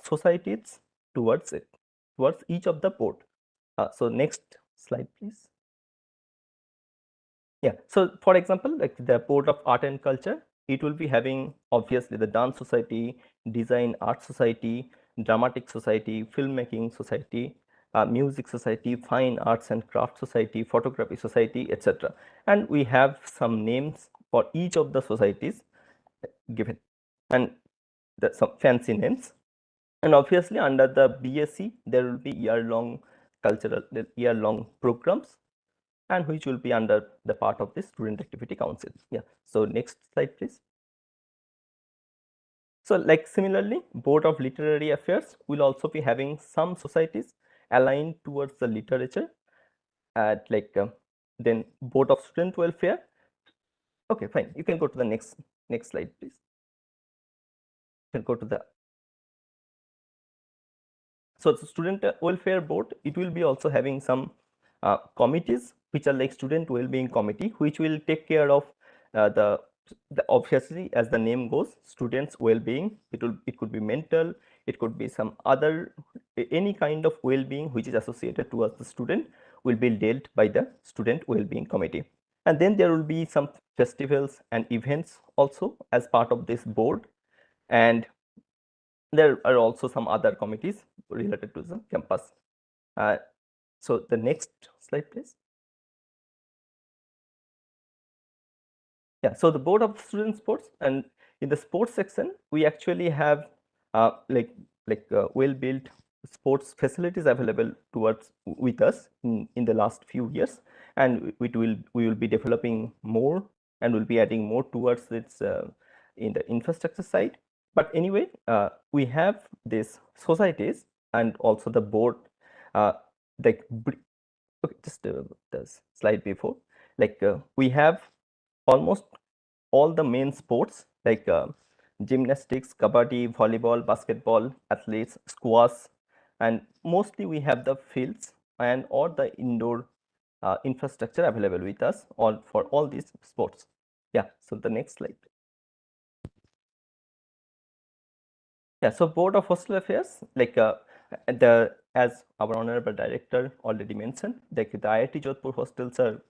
societies towards it, towards each of the board. So next slide please. Yeah, so for example, like the board of art and culture, it will be having obviously the dance society, design art society, dramatic society, filmmaking society, music society, fine arts and craft society, photography society, etc. And we have some names for each of the societies given, and some fancy names. And obviously under the BSc there will be year-long cultural, year-long programs, and which will be under the part of the student activity council. Yeah, so next slide please. So like similarly, board of literary affairs will also be having some societies aligned towards the literature, at like then board of student welfare. Okay, fine, you can go to the next slide please. can go to the. So the student welfare board, it will be also having some committees which are like student well-being committee, which will take care of the obviously, as the name goes, students well-being. It could be mental, it could be some other any kind of well-being which is associated towards the student will be dealt by the student well-being committee. And then there will be some festivals and events also as part of this board, and there are also some other committees related to the campus. So the next slide, please. Yeah, so the board of student sports, and in the sports section, we actually have well-built sports facilities available towards with us in the last few years, and we will be developing more and will be adding more towards its in the infrastructure side. But anyway, we have these societies and also the board like okay, just the slide before, like we have almost all the main sports like gymnastics, kabaddi, volleyball, basketball, athletes, squash, and mostly we have the fields and or the indoor infrastructure available with us all for all these sports. Yeah, so the next slide. Yeah, so board of hostel affairs, like as our honorable director already mentioned, like the IIT Jodhpur hostels are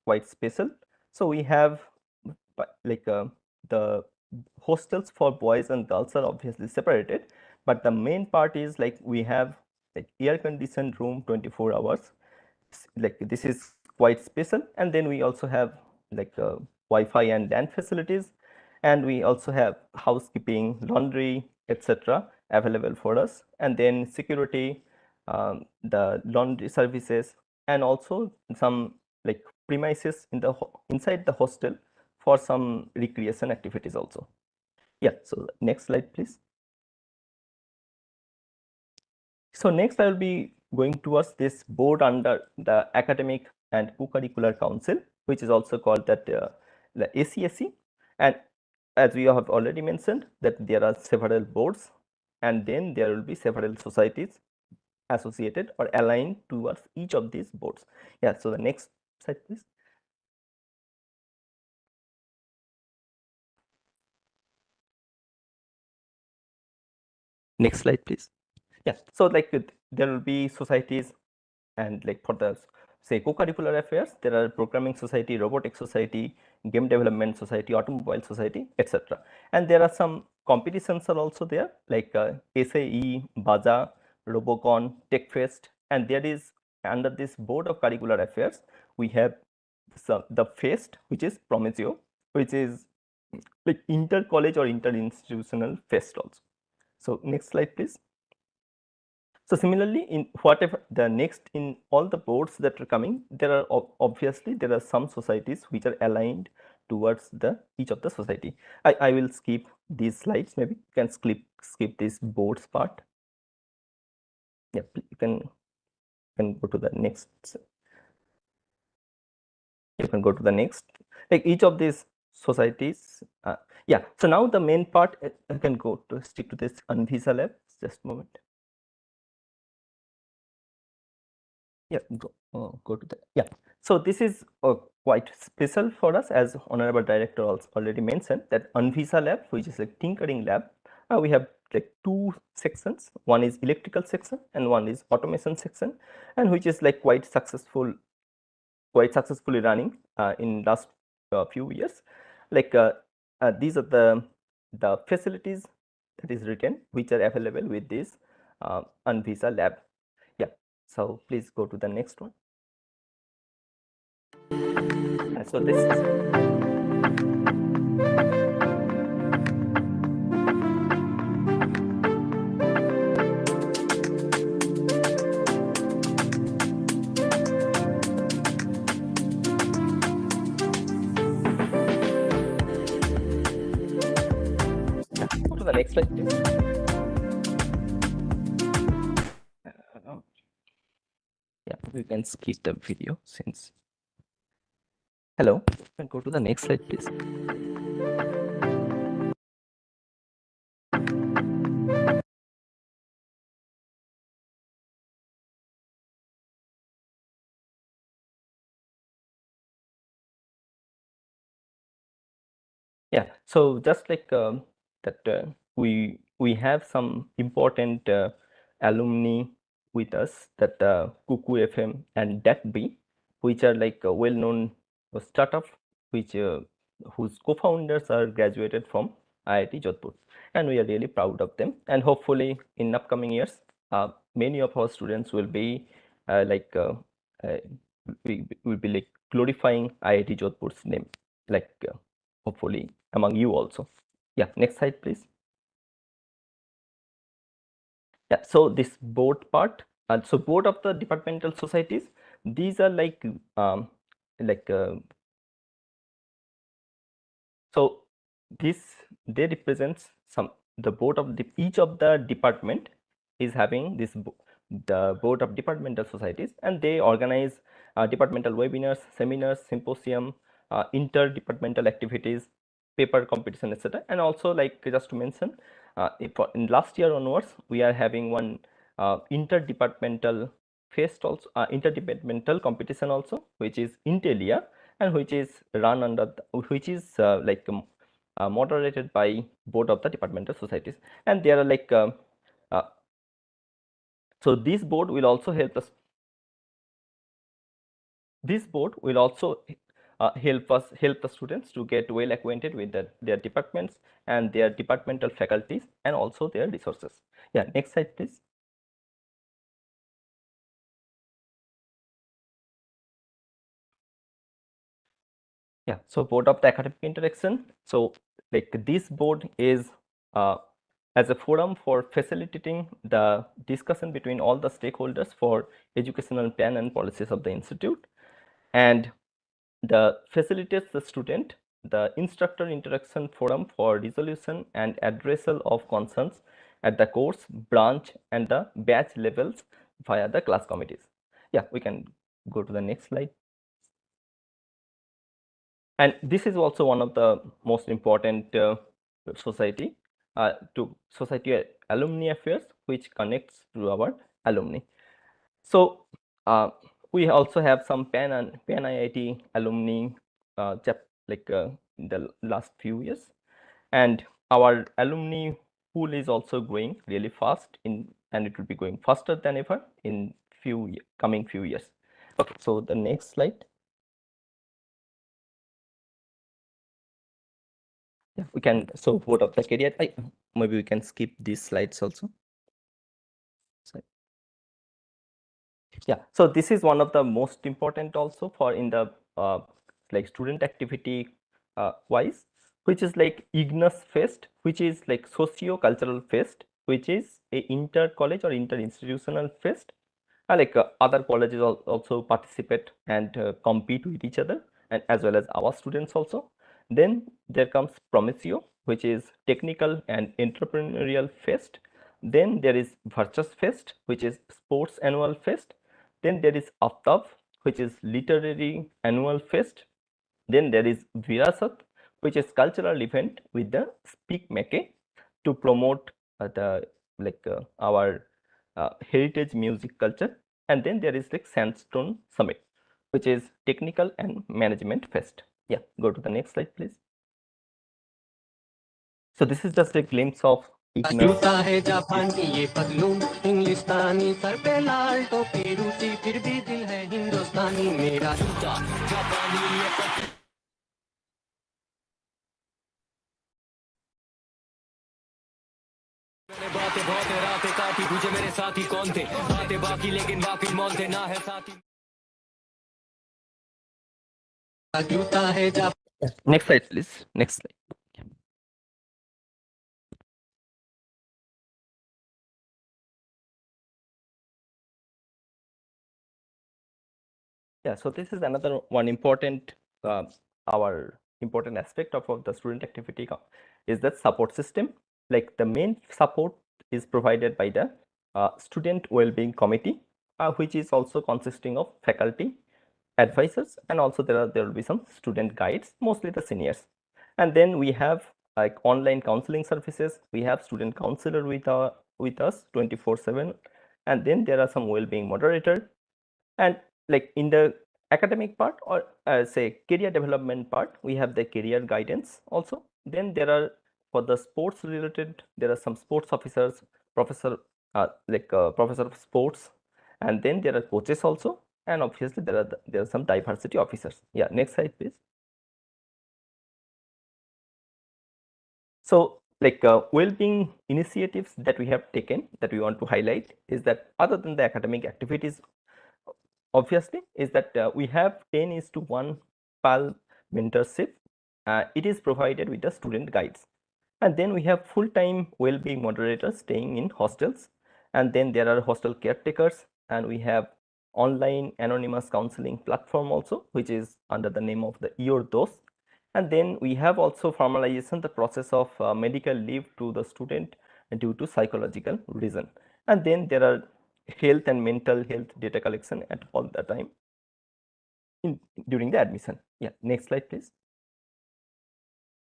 quite special. So we have like the hostels for boys and girls are obviously separated, but the main part is like we have like air conditioned room 24 hours. Like this is quite special. And then we also have like Wi-Fi and LAN facilities, and we also have housekeeping, laundry, etc. available for us, and then security, the laundry services, and also some like premises in the inside the hostel for some recreation activities also. Yeah, so next slide, please. So next I will be going towards this board under the academic and co-curricular council, which is also called that the ACSC. And as we have already mentioned that there are several boards, and then there will be several societies associated or aligned towards each of these boards. Yeah, so the next slide, please. Next slide, please. Yeah, so like there will be societies, and like for the say co-curricular affairs, there are programming society, robotics society, game development society, automobile society, etc. And there are some competitions are also there, like SAE, Baza, Robocon, TechFest, and there is under this board of curricular affairs we have the fest, which is Promesio, which is like inter-college or inter-institutional fest also. So next slide, please. So similarly, in whatever the next in all the boards that are coming, there are obviously there are some societies which are aligned towards the each of the society. I will skip these slides. Maybe you can skip this boards part. Yeah, you can go to the next. You can go to the next. Like each of these societies. Yeah. So now the main part. I can go to stick to this Anvisa lab. Just a moment. Yeah, go to the yeah. So this is quite special for us, as honorable director also already mentioned, that Anvisa lab, which is a tinkering lab. We have like two sections. One is electrical section and one is automation section, and which is like quite successfully running in last few years. Like these are the facilities that is written which are available with this Anvisa lab. Yeah. So please go to the next one. So this is go to the next slide, please. Yeah, we can skip the video since. Hello, you can go to the next slide, please. Yeah, so just like that, we have some important alumni with us, that Kuku FM and DACB, which are like well-known startup, which whose co-founders are graduated from IIT Jodhpur, and we are really proud of them. And hopefully, in upcoming years, many of our students will be we will be like glorifying IIT Jodhpur's name, like hopefully among you also. Yeah, next slide, please. Yeah, so this board part, so board of the departmental societies, these are like like so this, they represents some, the board of each of the department is having this the board of departmental societies, and they organize departmental webinars, seminars, symposium, interdepartmental activities, paper competition, etc. And also, like just to mention, in last year onwards, we are having one interdepartmental fest also, interdepartmental competition also, which is Intelia, and which is run under which is moderated by board of the departmental societies. And there are like uh, so this board will also help us, this board will also help the students to get well acquainted with their departments and their departmental faculties and also their resources. Yeah, next slide, please. Yeah, so board of the academic interaction. So like this board is as a forum for facilitating the discussion between all the stakeholders for educational plan and policies of the institute, and the facilitates the student the instructor interaction forum for resolution and addressal of concerns at the course, branch, and the batch levels via the class committees. Yeah, we can go to the next slide. And this is also one of the most important society to society alumni affairs, which connects to our alumni. So we also have some pan IIT alumni in the last few years, and our alumni pool is also growing really fast and it will be going faster than ever in coming few years. Okay, so the next slide. Yeah, we can, so board of the career, maybe we can skip these slides also. Yeah, so this is one of the most important also for in the like student activity wise, which is like Ignis Fest, which is like socio-cultural fest, which is a inter-college or inter-institutional fest. Other colleges also participate and compete with each other, and as well as our students also. Then there comes Promisio, which is technical and entrepreneurial fest. Then there is Virtus Fest, which is sports annual fest. Then there is Aftab, which is literary annual fest. Then there is Virasat, which is cultural event with the Speak Make to promote our heritage music culture. And then there is like Sandstone Summit, which is technical and management fest. Yeah, go to the next slide, please. So this is just a glimpse of जूता है Japan की ये पतलून, इंग्लिस्तानी sir पे लाल टोपी रूसी, फिर भी दिल है हिंदुस्तानी, मेरा जूता जापानी ये पतलून। मैंने बातें बहुत रातें काटी, तुझे मेरे साथी कौन थे, बातें बाकी लेकिन बाकी मौन थे ना है साथी। जूता है Japan. Next slide, please. Next slide. Yeah, so this is another one important our important aspect of the student activity is that support system. Like the main support is provided by the student well-being committee, which is also consisting of faculty, advisors, and also there will be some student guides, mostly the seniors. And then we have like online counseling services. We have student counselor with us 24/7, and then there are some well-being moderator. And like in the academic part or say career development part, we have the career guidance also, Then there are, for the sports related, there are some sports officers, professor, professor of sports, and then there are coaches also, and obviously there are some diversity officers. Yeah, next slide, please. So, well-being initiatives that we have taken that we want to highlight is that other than the academic activities, obviously, is that we have 10:1 PAL mentorship. It is provided with the student guides. And then we have full-time well-being moderators staying in hostels. And then there are hostel caretakers, and we have online anonymous counseling platform also, which is under the name of the Your Dose. And then we have also formalization the process of medical leave to the student due to psychological reason. And then there are health and mental health data collection at all the time during the admission. Yeah, next slide, please.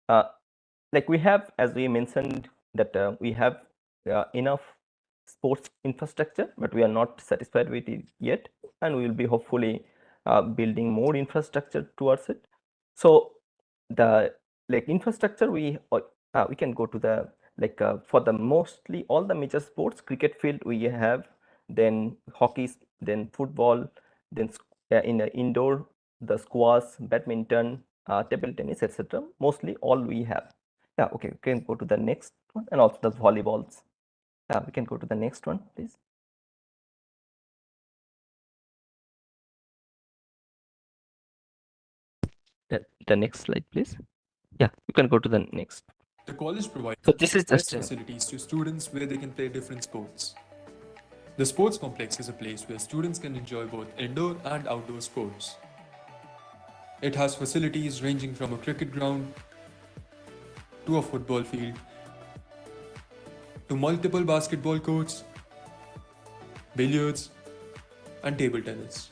Like we have, as we mentioned, that we have enough sports infrastructure, but we are not satisfied with it yet, and we will be hopefully building more infrastructure towards it. So the infrastructure, we can go to the for the mostly all the major sports, cricket field we have, then hockey, then football, then in the indoor, the squash, badminton, table tennis, etc. Mostly all we have. Yeah, okay, we can go to the next one, and also the volleyballs. Yeah, we can go to the next one, please. The next slide, please. Yeah, you can go to the next. The college provides So this is best just facilities to students where they can play different sports. The sports complex is a place where students can enjoy both indoor and outdoor sports. It has facilities ranging from a cricket ground to a football field to multiple basketball courts, billiards, and table tennis.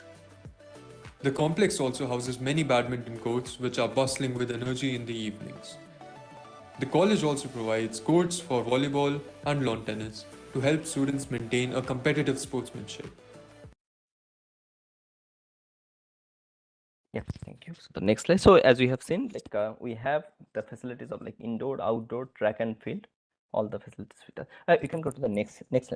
The complex also houses many badminton courts which are bustling with energy in the evenings. The college also provides courts for volleyball and lawn tennis to help students maintain a competitive sportsmanship. Yeah, thank you. So the next slide. So as we have seen, we have the facilities of indoor, outdoor, track and field, all the facilities with us. You can go to the next slide. Next.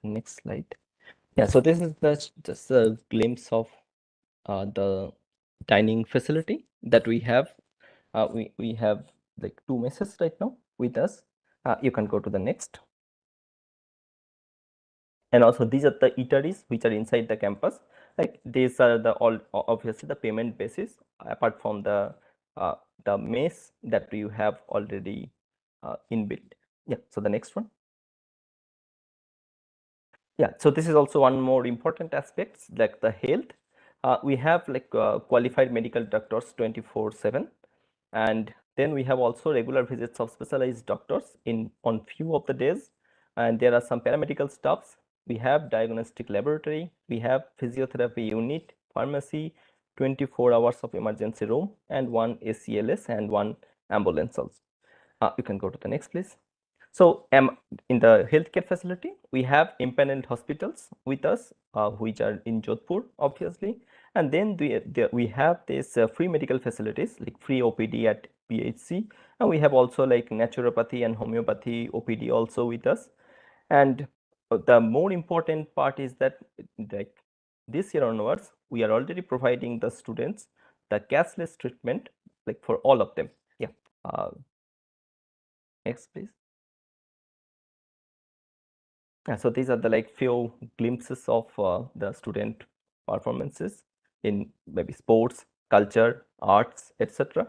So next slide. Yeah, so this is just a glimpse of the dining facility that we have. We have two messes right now with us. You can go to the next. And also these are the eateries which are inside the campus. These are the all obviously the payment basis, apart from the mess that you have already inbuilt. Yeah, so the next one. Yeah, so this is also one more important aspect, like the health. We have qualified medical doctors 24/7, and then we have also regular visits of specialized doctors on few of the days, and there are some paramedical staffs. We have diagnostic laboratory, we have physiotherapy unit, pharmacy, 24 hours of emergency room, and one ACLS and one ambulance also. You can go to the next, please. So in the healthcare facility, we have impaneled hospitals with us, which are in Jodhpur, obviously. And then we have these free medical facilities, like free OPD at PHC. And we have also naturopathy and homeopathy OPD also with us. And the more important part is that this year onwards, we are already providing the students the cashless treatment for all of them. Yeah. Next, please. So these are the few glimpses of the student performances in maybe sports, culture, arts, etc.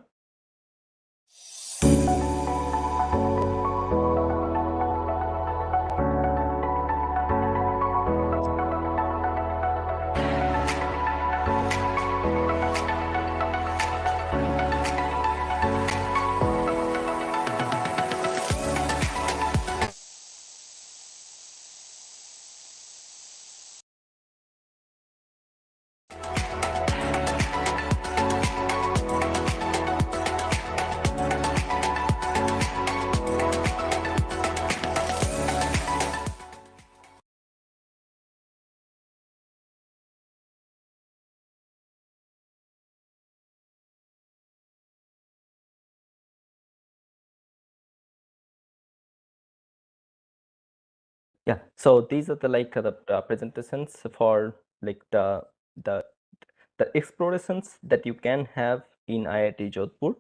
Yeah, so these are the the presentations for the the explorations that you can have in IIT Jodhpur,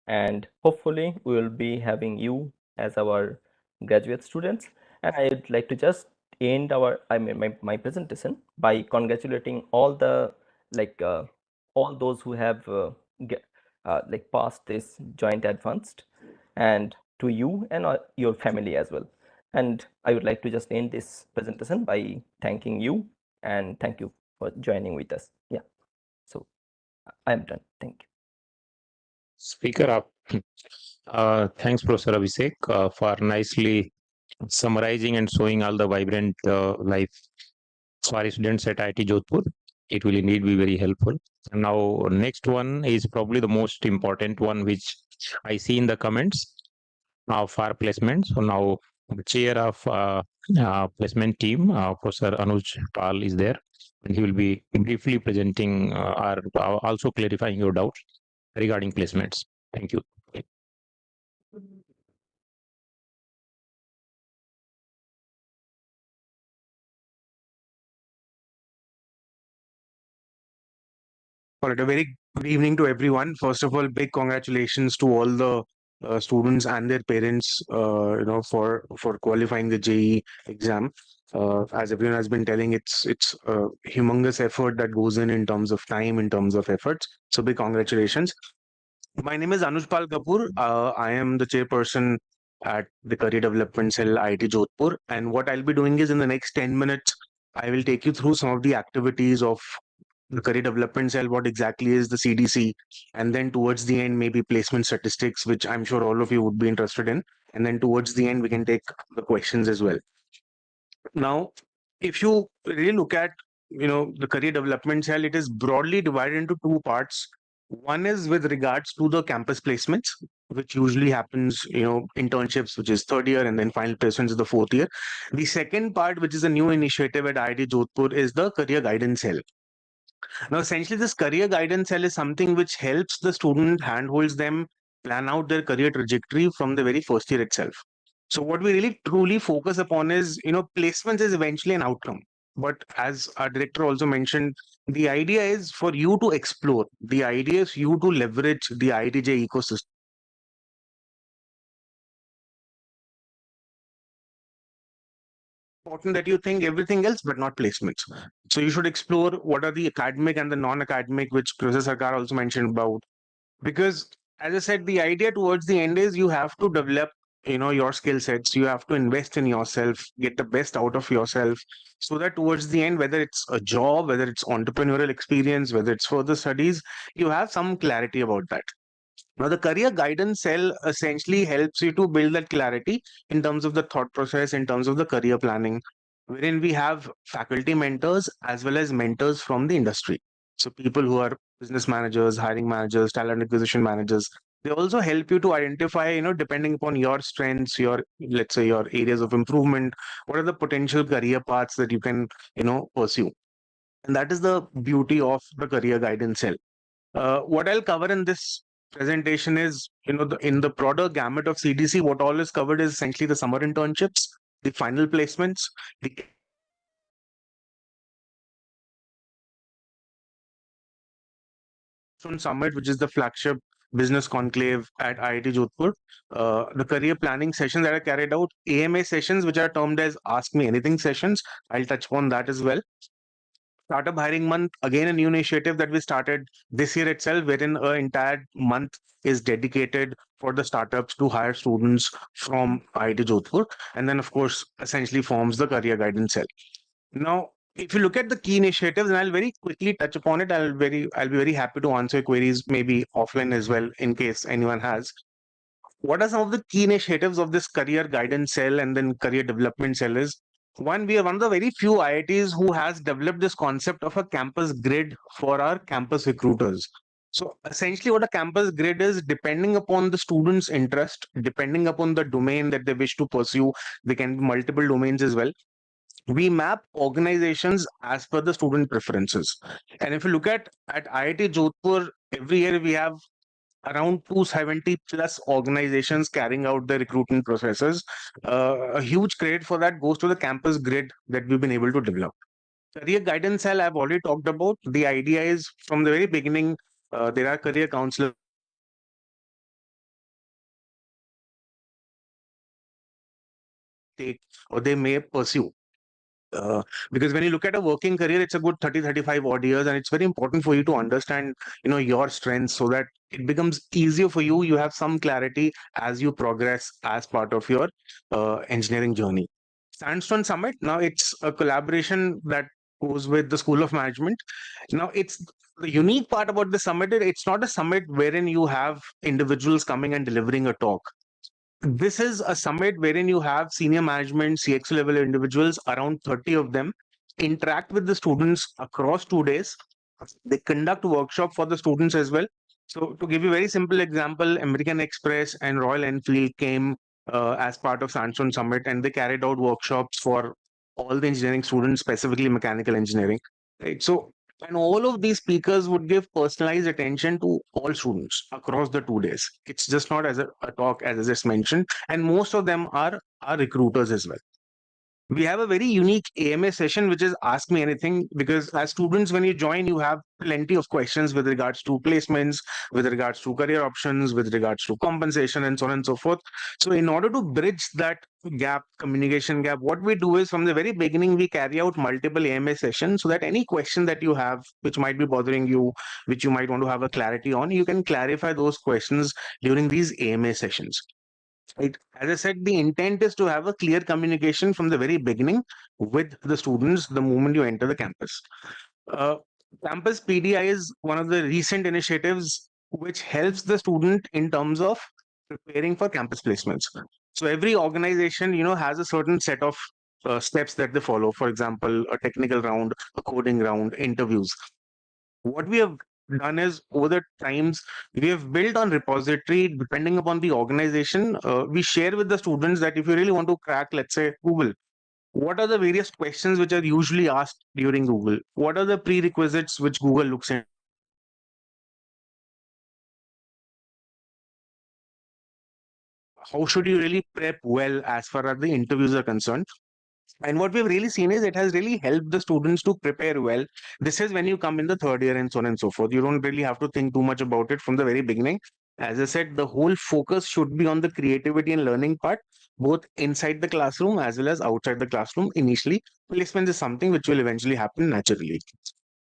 and hopefully we will be having you as our graduate students. And I would like to just end my presentation by congratulating all the all those who have passed this joint advanced, and to you and your family as well. And I would like to just end this presentation by thanking you, and thank you for joining with us. Yeah, so I'm done. Thank you. Speaker up. Thanks, Professor Abhishek, for nicely summarizing and showing all the vibrant life for students at IIT Jodhpur. It will indeed be very helpful. Now, next one is probably the most important one, which I see in the comments of our placement. So now the chair of placement team, Professor Anuj Pal, is there, and he will be briefly presenting or also clarifying your doubts regarding placements. Thank you. All right, a very good evening to everyone. First of all, big congratulations to all the students and their parents, for qualifying the JEE exam. As everyone has been telling, it's a humongous effort that goes in terms of time, in terms of efforts. So big congratulations. My name is Anuj Pal Kapoor. I am the chairperson at the Career Development Cell IIT Jodhpur. And what I'll be doing is in the next 10 minutes, I will take you through some of the activities of the career development cell, what exactly is the CDC, and then towards the end, maybe placement statistics, which I'm sure all of you would be interested in. And then towards the end, we can take the questions as well. Now, if you really look at the career development cell, it is broadly divided into two parts. One is with regards to the campus placements, which usually happens, internships, which is third year, and then final placements is the fourth year. The second part, which is a new initiative at IIT Jodhpur, is the career guidance cell. Now, essentially, this career guidance cell is something which helps the student, handholds them, plan out their career trajectory from the very first year itself. So, what we really truly focus upon is, placements is eventually an outcome. But as our director also mentioned, the idea is for you to explore. The idea is you to leverage the IITJ ecosystem. Important that you think everything else, but not placements. So you should explore what are the academic and the non-academic, which Professor Sarkar also mentioned about. Because as I said, the idea towards the end is you have to develop your skill sets, you have to invest in yourself, get the best out of yourself, so that towards the end, whether it's a job, whether it's entrepreneurial experience, whether it's further studies, you have some clarity about that. Now, the career guidance cell essentially helps you to build that clarity in terms of the thought process, in terms of the career planning, wherein we have faculty mentors as well as mentors from the industry. So, people who are business managers, hiring managers, talent acquisition managers, they also help you to identify, depending upon your strengths, your, let's say, your areas of improvement, what are the potential career paths that you can, pursue. And that is the beauty of the career guidance cell. What I'll cover in this presentation is, in the broader gamut of CDC, what all is covered is essentially the summer internships, the final placements, the Summit, which is the flagship business conclave at IIT Jodhpur, the career planning sessions that are carried out, AMA sessions, which are termed as Ask Me Anything sessions. I'll touch upon that as well. Startup Hiring Month, again, a new initiative that we started this year itself, wherein an entire month is dedicated for the startups to hire students from IIT Jodhpur. And then, of course, essentially forms the career guidance cell. Now, if you look at the key initiatives, and I'll very quickly touch upon it, I'll be very happy to answer queries maybe offline as well in case anyone has. What are some of the key initiatives of this career guidance cell and then career development cell is one, we are one of the very few IITs who has developed this concept of a campus grid for our campus recruiters. So essentially what a campus grid is, depending upon the student's interest, depending upon the domain that they wish to pursue, they can be multiple domains as well. We map organizations as per the student preferences. And if you look at IIT Jodhpur, every year we have around 270 plus organizations carrying out the recruitment processes. A huge credit for that goes to the campus grid that we've been able to develop. Career guidance cell I've already talked about. The idea is from the very beginning, there are career counselors take or they may pursue. Because when you look at a working career, it's a good 35 odd years, and it's very important for you to understand, your strengths so that it becomes easier for you. You have some clarity as you progress as part of your engineering journey. Sandstone Summit, now it's a collaboration that goes with the School of Management. Now, it's the unique part about the summit, it's not a summit wherein you have individuals coming and delivering a talk. This is a summit wherein you have senior management, CXO level individuals, around 30 of them, interact with the students across 2 days. They conduct workshop for the students as well. So to give you a very simple example, American Express and Royal Enfield came as part of Sandstone Summit, and they carried out workshops for all the engineering students, specifically mechanical engineering. Right. So and all of these speakers would give personalized attention to all students across the 2 days. It's just not as a talk, as I just mentioned. And most of them are recruiters as well. We have a very unique AMA session, which is Ask Me Anything, because as students, when you join, you have plenty of questions with regards to placements, with regards to career options, with regards to compensation, and so on and so forth. So in order to bridge that gap, communication gap, what we do is from the very beginning, we carry out multiple AMA sessions so that any question that you have, which might be bothering you, which you might want to have a clarity on, you can clarify those questions during these AMA sessions. Right. As I said, the intent is to have a clear communication from the very beginning with the students the moment you enter the campus. Uh, Campus PDI is one of the recent initiatives which helps the student in terms of preparing for campus placements. So every organization, has a certain set of steps that they follow. For example, a technical round, a coding round, interviews. What we have done is over the times we have built on repository depending upon the organization. We share with the students that if you really want to crack, let's say, Google, what are the various questions which are usually asked during Google? What are the prerequisites which Google looks at? How should you really prep well as far as the interviews are concerned? And what we've really seen is it has really helped the students to prepare well. This is when you come in the third year and so on and so forth. You don't really have to think too much about it from the very beginning. As I said, the whole focus should be on the creativity and learning part, both inside the classroom as well as outside the classroom initially. Placement is something which will eventually happen naturally.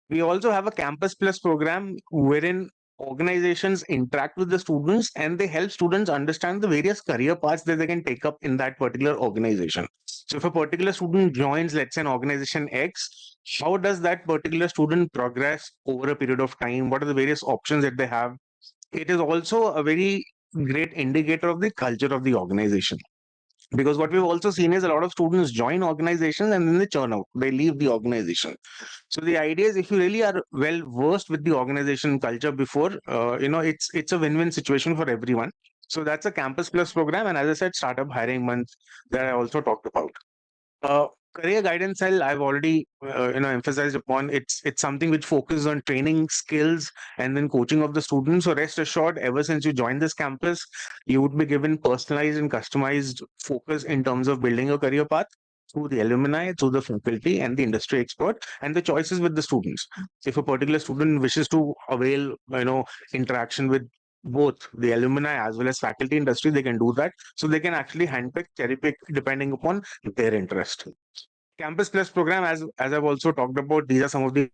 We also have a Campus Plus program wherein organizations interact with the students and they help students understand the various career paths that they can take up in that particular organization. So if a particular student joins, let's say, an organization X, how does that particular student progress over a period of time? What are the various options that they have? It is also a very great indicator of the culture of the organization. Because what we've also seen is a lot of students join organizations and then they churn out, they leave the organization. So the idea is if you really are well versed with the organization culture before, it's a win-win situation for everyone. So that's a Campus Plus program. And as I said, Startup Hiring Month that I also talked about. Career guidance cell, I've already emphasized upon. It's something which focuses on training skills and then coaching of the students. So rest assured, ever since you joined this campus, you would be given personalized and customized focus in terms of building a career path through the alumni, through the faculty and the industry expert, and the choices with the students. If a particular student wishes to avail, interaction with both the alumni as well as faculty industry, they can do that. So they can actually handpick, cherry pick depending upon their interest. Campus Plus program, as I've also talked about, these are some of the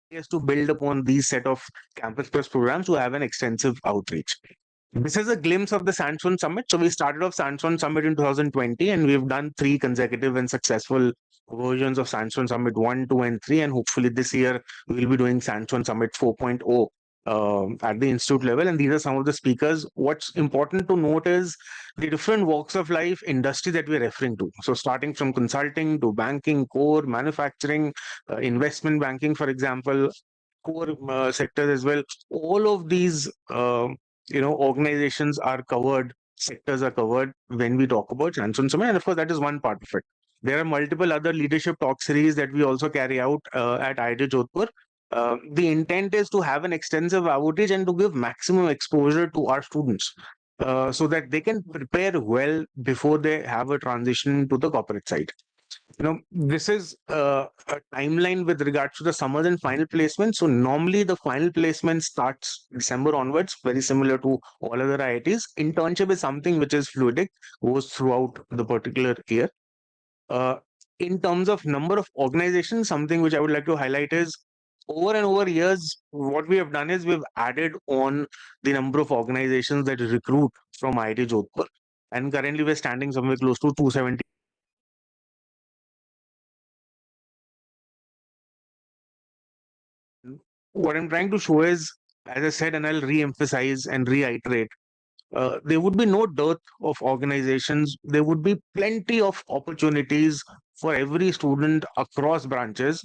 is to build upon these set of Campus Plus programs to have an extensive outreach. This is a glimpse of the Sandstone Summit. So we started off Sandstone Summit in 2020, and we've done 3 consecutive and successful versions of Sandstone Summit 1, 2, and 3. And hopefully this year we'll be doing Sandstone Summit 4.0 at the institute level. And these are some of the speakers. What's important to note is the different walks of life, industry that we're referring to. So starting from consulting to banking, core, manufacturing, investment banking, for example, core sectors as well. All of these organizations are covered, sectors are covered when we talk about Sandstone Summit, and of course that is one part of it. There are multiple other leadership talk series that we also carry out at IIT Jodhpur. The intent is to have an extensive outreach and to give maximum exposure to our students, so that they can prepare well before they have a transition to the corporate side. This is a timeline with regards to the summers and final placement. So normally the final placement starts December onwards, very similar to all other IITs. Internship is something which is fluidic, goes throughout the particular year. In terms of number of organizations, something which I would like to highlight is over and over years, what we have done is we've added on the number of organizations that recruit from IIT Jodhpur. And currently we're standing somewhere close to 270. What I'm trying to show is, as I said, and I'll re-emphasize and reiterate, there would be no dearth of organizations. There would be plenty of opportunities for every student across branches.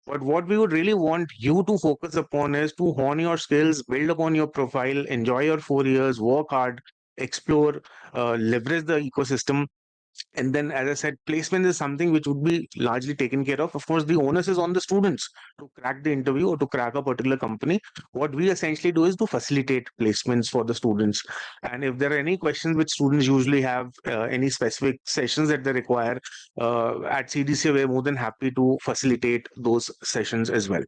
But what we would really want you to focus upon is to hone your skills, build upon your profile, enjoy your 4 years, work hard, explore, leverage the ecosystem. And then, as I said, placement is something which would be largely taken care of. Of course, the onus is on the students to crack the interview or to crack a particular company. What we essentially do is to facilitate placements for the students. And if there are any questions which students usually have, any specific sessions that they require, at CDC, we're more than happy to facilitate those sessions as well.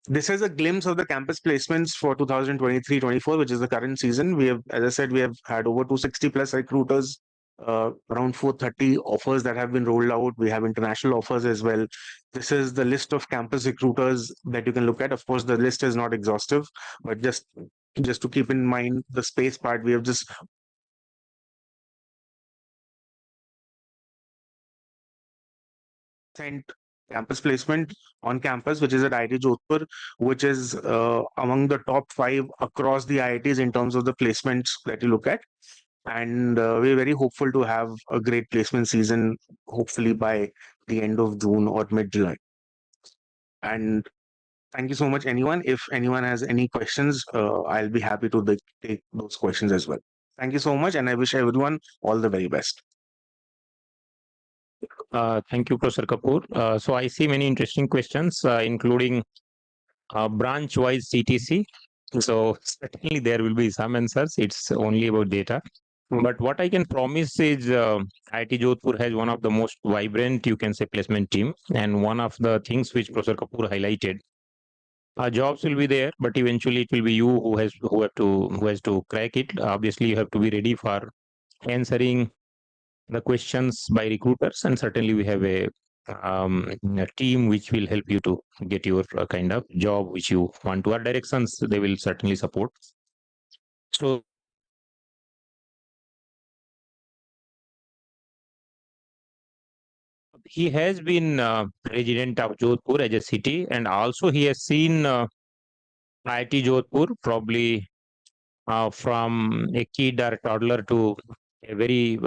This is a glimpse of the campus placements for 2023-24, which is the current season. We have, as I said, we have had over 260 plus recruiters, around 430 offers that have been rolled out. We have international offers as well. This is the list of campus recruiters that you can look at. Of course, the list is not exhaustive, but just to keep in mind the space part, we have just sent campus placement on campus, which is at IIT Jodhpur, which is among the top 5 across the IITs in terms of the placements that you look at. And we're very hopeful to have a great placement season, hopefully by the end of June or mid-July. And thank you so much, anyone. If anyone has any questions, I'll be happy to take those questions as well. Thank you so much, and I wish everyone all the very best. Thank you, Professor Kapoor. So I see many interesting questions, including branch-wise CTC. So certainly there will be some answers. It's only about data. But what I can promise is IIT Jodhpur has one of the most vibrant, you can say, placement team. And one of the things which Professor Kapoor highlighted, jobs will be there, but eventually it will be you who has to crack it. Obviously, you have to be ready for answering the questions by recruiters, and certainly we have a team which will help you to get your kind of job which you want to. Our directions, they will certainly support. So he has been resident of Jodhpur as a city, and also he has seen IIT Jodhpur probably from a kid or toddler to a very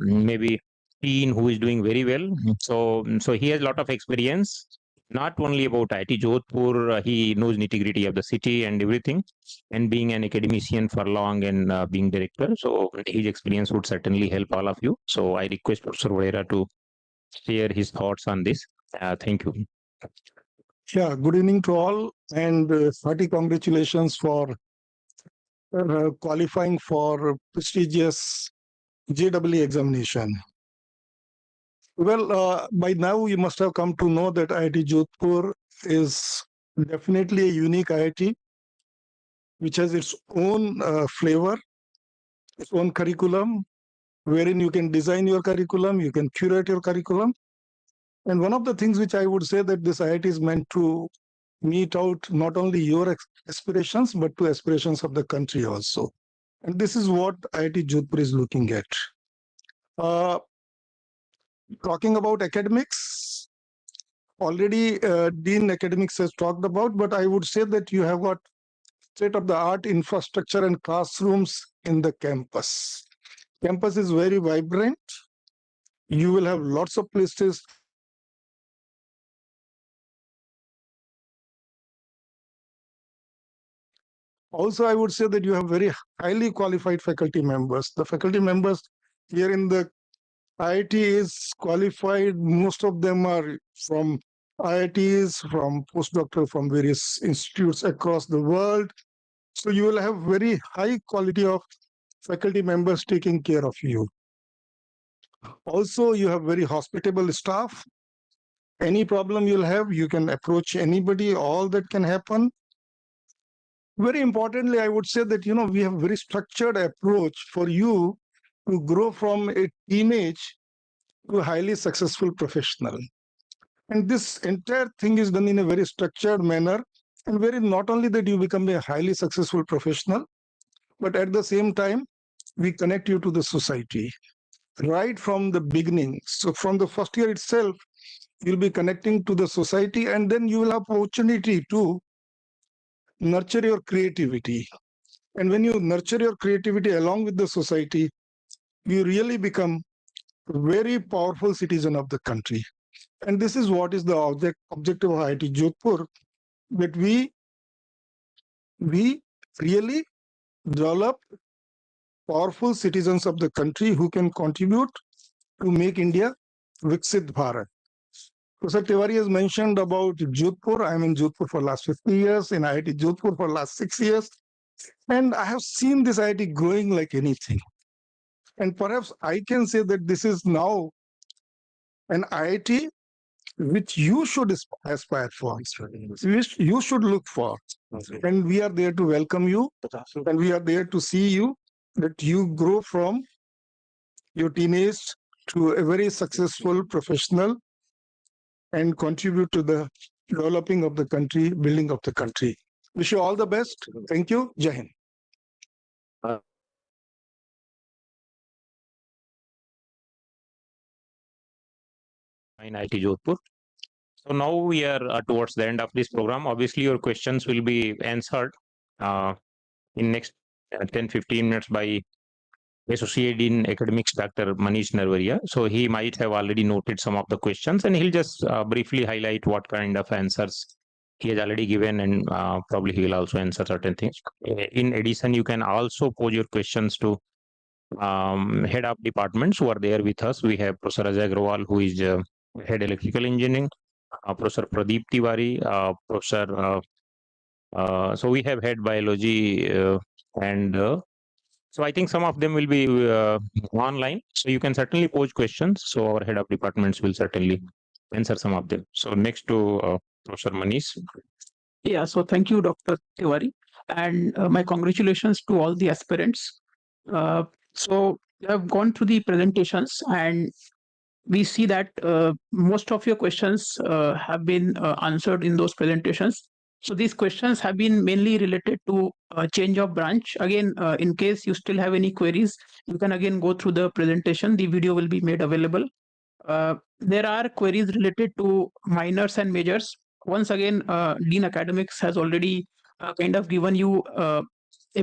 maybe teen who is doing very well. So he has a lot of experience, not only about IIT Jodhpur. He knows nitty-gritty of the city and everything, and being an academician for long and being director. So his experience would certainly help all of you. So I request Professor Vadera to share his thoughts on this. Thank you. Yeah, good evening to all, and hearty congratulations for qualifying for prestigious JEE examination. Well, by now you must have come to know that IIT Jodhpur is definitely a unique IIT, which has its own flavor, its own curriculum, wherein you can design your curriculum, you can curate your curriculum. And one of the things which I would say that this IIT is meant to meet out not only your aspirations, but to aspirations of the country also. And this is what IIT Jodhpur is looking at. Talking about academics, already Dean Academics has talked about, but I would say that you have got state-of-the-art infrastructure and classrooms in the campus. Campus is very vibrant. You will have lots of places. Also, I would say that you have very highly qualified faculty members. The faculty members here in the IIT is qualified. Most of them are from IITs, from postdoctoral, from various institutes across the world. So you will have very high quality of faculty members taking care of you. Also, you have very hospitable staff. Any problem you'll have, you can approach anybody, all that can happen. Very importantly, I would say that, we have very structured approach for you to grow from a teenage to a highly successful professional. And this entire thing is done in a very structured manner, and very not only that you become a highly successful professional, but at the same time, we connect you to the society right from the beginning. So from the first year itself, you'll be connecting to the society, and then you will have opportunity to nurture your creativity. And when you nurture your creativity along with the society, you really become a very powerful citizen of the country. And this is what is the objective of IIT Jodhpur, that we really develop powerful citizens of the country who can contribute to make India Viksit Bharat. Professor Tiwari has mentioned about Jodhpur. I'm in Jodhpur for last 50 years, in IIT Jodhpur for last 6 years. And I have seen this IIT growing like anything. And perhaps I can say that this is now an IIT which you should aspire for, which you should look for. And we are there to welcome you, and we are there to see you, that you grow from your teenage to a very successful professional and contribute to the developing of the country, building of the country. Wish you all the best. Thank you. Jai Hind. In IIT Jodhpur. So now we are towards the end of this program. Obviously, your questions will be answered in next 10-15 minutes by Associate Dean Academics, Dr. Manish Narvaria. So he might have already noted some of the questions, and he'll just briefly highlight what kind of answers he has already given, and probably he will also answer certain things. In addition, you can also pose your questions to head of departments who are there with us. We have Professor Ajay Agrawal, who is head electrical engineering, Professor Pradeep Tiwari, Professor. So we have head biology, and so I think some of them will be online. So you can certainly pose questions. So our head of departments will certainly answer some of them. So next to Professor Manish. Yeah, so thank you, Dr. Tiwari, and my congratulations to all the aspirants. So you have gone through the presentations, and we see that most of your questions have been answered in those presentations. So these questions have been mainly related to change of branch. Again, in case you still have any queries, you can again go through the presentation. The video will be made available. There are queries related to minors and majors. Once again, Dean Academics has already kind of given you a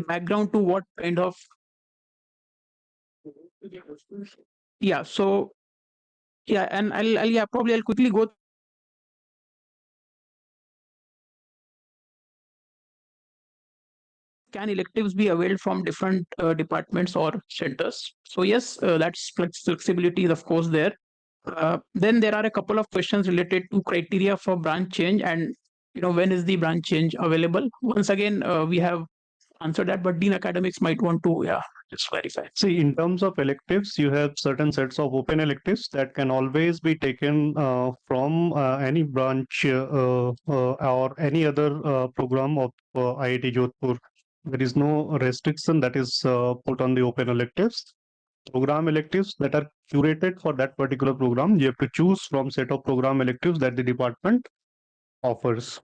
background to what kind of. Yeah, so yeah, and I'll quickly go. Can electives be availed from different departments or centers? So yes, that's flexibility is of course there. Then there are a couple of questions related to criteria for branch change, and when is the branch change available? Once again, we have answered that, but Dean Academics might want to just clarify. See, in terms of electives, you have certain sets of open electives that can always be taken from any branch or any other program of IIT Jodhpur There is no restriction that is put on the open electives. Program electives that are curated for that particular program, you have to choose from set of program electives that the department offers.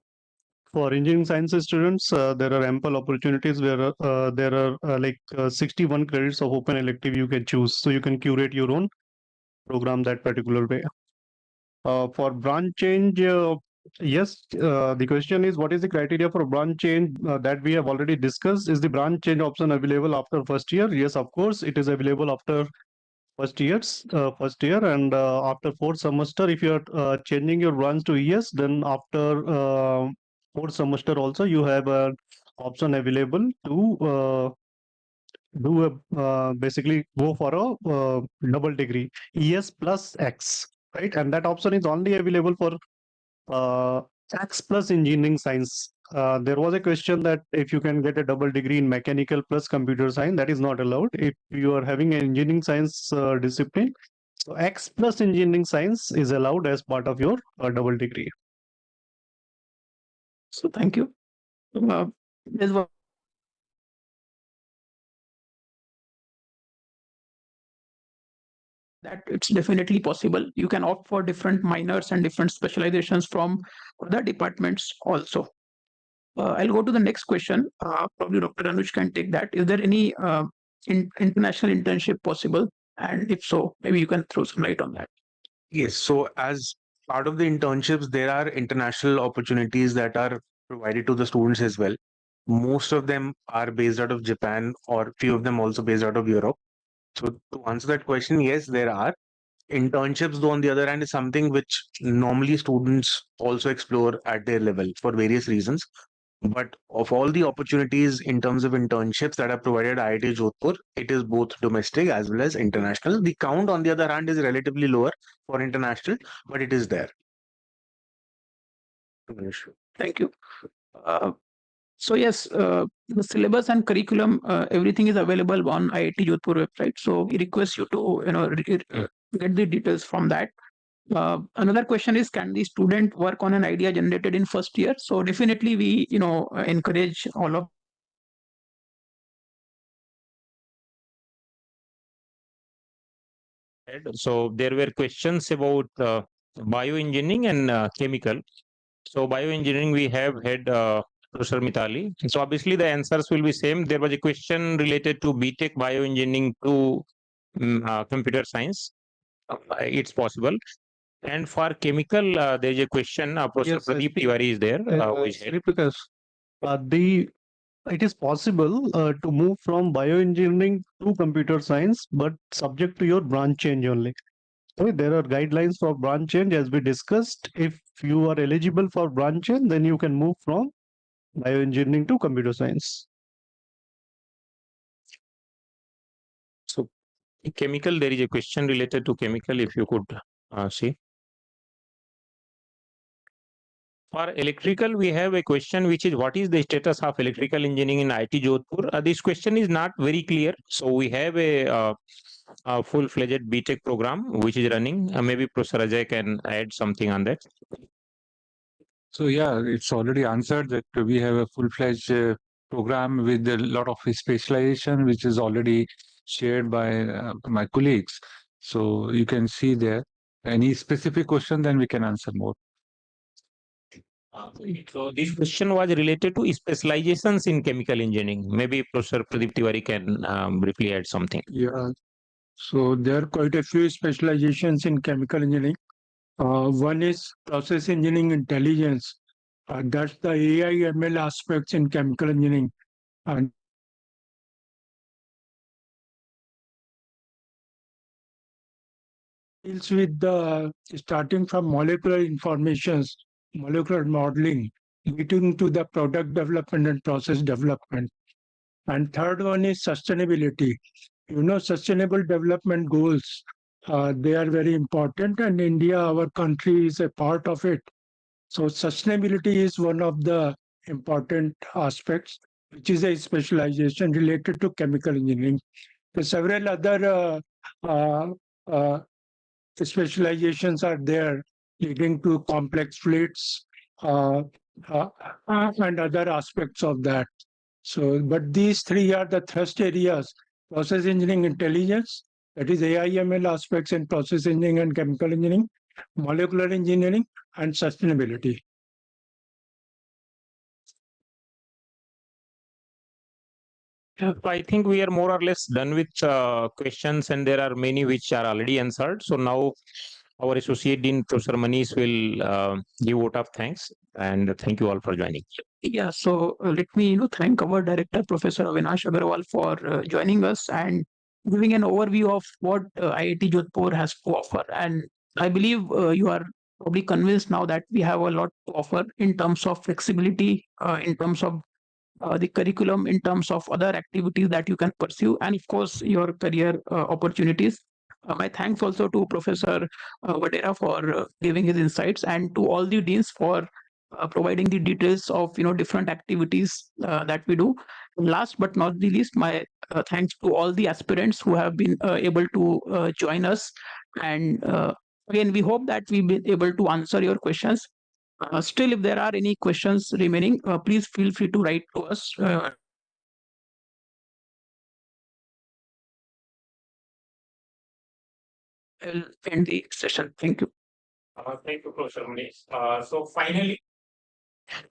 For engineering sciences students, there are ample opportunities where there are 61 credits of open elective you can choose. So you can curate your own program that particular way. For branch change, yes, the question is what is the criteria for branch change that we have already discussed? Is the branch change option available after first year? Yes, of course, it is available after first year, and after fourth semester, if you are changing your branch to ES, then after fourth semester also you have an option available to do a basically go for a double degree ES plus X, right? And that option is only available for X plus engineering science. There was a question that if you can get a double degree in mechanical plus computer science, that is not allowed. If you are having an engineering science discipline, so X plus engineering science is allowed as part of your double degree. So thank you. There's one that it's definitely possible. You can opt for different minors and different specializations from other departments also. I'll go to the next question. Probably Dr. Anuj can take that. Is there any international internship possible? And if so, maybe you can throw some light on that. Yes. So as part of the internships, there are international opportunities that are provided to the students as well. Most of them are based out of Japan, or few of them also based out of Europe. So to answer that question, yes, there are. Internships, though, on the other hand, is something which normally students also explore at their level for various reasons. But of all the opportunities in terms of internships that are provided at IIT Jodhpur, it is both domestic as well as international. The count, on the other hand, is relatively lower for international, but it is there. Thank you. So yes, the syllabus and curriculum, everything is available on IIT Jodhpur website. So we request you to get the details from that. Another question is, can the student work on an idea generated in first year? So definitely we encourage all of So there were questions about bioengineering and chemical. So bioengineering, we have had Professor Mitali. So obviously the answers will be same. There was a question related to BTech bioengineering to computer science. It's possible. And for chemical, there is a question. Professor Pradeep Tiwari is there. It is possible to move from bioengineering to computer science, but subject to your branch change only. Okay, there are guidelines for branch change as we discussed. If you are eligible for branch change, then you can move from bioengineering to computer science. So chemical, there is a question related to chemical, if you could see. For electrical, we have a question which is, what is the status of electrical engineering in IIT Jodhpur? This question is not very clear. So we have a full-fledged BTech program which is running. Maybe Professor Ajay can add something on that. So yeah, it's already answered that we have a full-fledged program with a lot of specialization, which is already shared by my colleagues. So you can see there. Any specific question, then we can answer more. So this question was related to specializations in chemical engineering. Maybe Professor Pradeep Tiwari can briefly add something. Yeah. So there are quite a few specializations in chemical engineering. One is process engineering intelligence. That's the AI ML aspects in chemical engineering. And deals with the starting from molecular informations, molecular modeling, leading to the product development and process development. And third one is sustainability. Sustainable development goals, they are very important, and India, our country, is a part of it. So sustainability is one of the important aspects, which is a specialization related to chemical engineering. So several other specializations are there, leading to complex fluids and other aspects of that. So, but these three are the thrust areas: process engineering intelligence, that is AI/ML aspects in process engineering and chemical engineering, molecular engineering, and sustainability. I think we are more or less done with questions, and there are many which are already answered. So now our associate dean, Professor Manish, will give vote of thanks, and thank you all for joining. Yeah, so let me thank our director, Professor Avinash Agarwal, for joining us and giving an overview of what IIT Jodhpur has to offer. And I believe you are probably convinced now that we have a lot to offer in terms of flexibility, in terms of the curriculum, in terms of other activities that you can pursue, and of course your career opportunities. My thanks also to Professor Vadera for giving his insights, and to all the deans for providing the details of different activities that we do. Last but not the least, my thanks to all the aspirants who have been able to join us. And again, we hope that we've been able to answer your questions. Still, if there are any questions remaining, please feel free to write to us. I'll end the session. Thank you. Thank you, Professor Manish. So finally,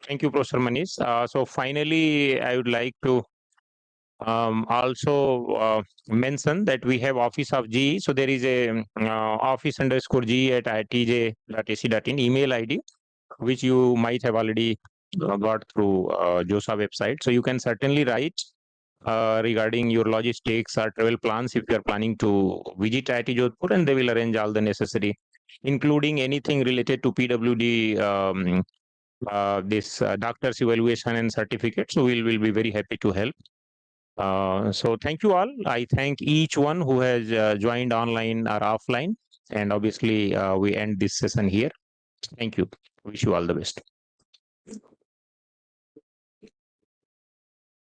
thank you, Professor Manish. So finally, I would like to also mention that we have Office of GE. So there is a office_GE at iitj.ac.in email ID, which you might have already got through JOSA website. So you can certainly write regarding your logistics or travel plans if you are planning to visit IIT Jodhpur, and they will arrange all the necessary, including anything related to PWD, this doctor's evaluation and certificate. So we'll be very happy to help. So thank you all. I thank each one who has joined online or offline, and obviously we end this session here. Thank you. Wish you all the best.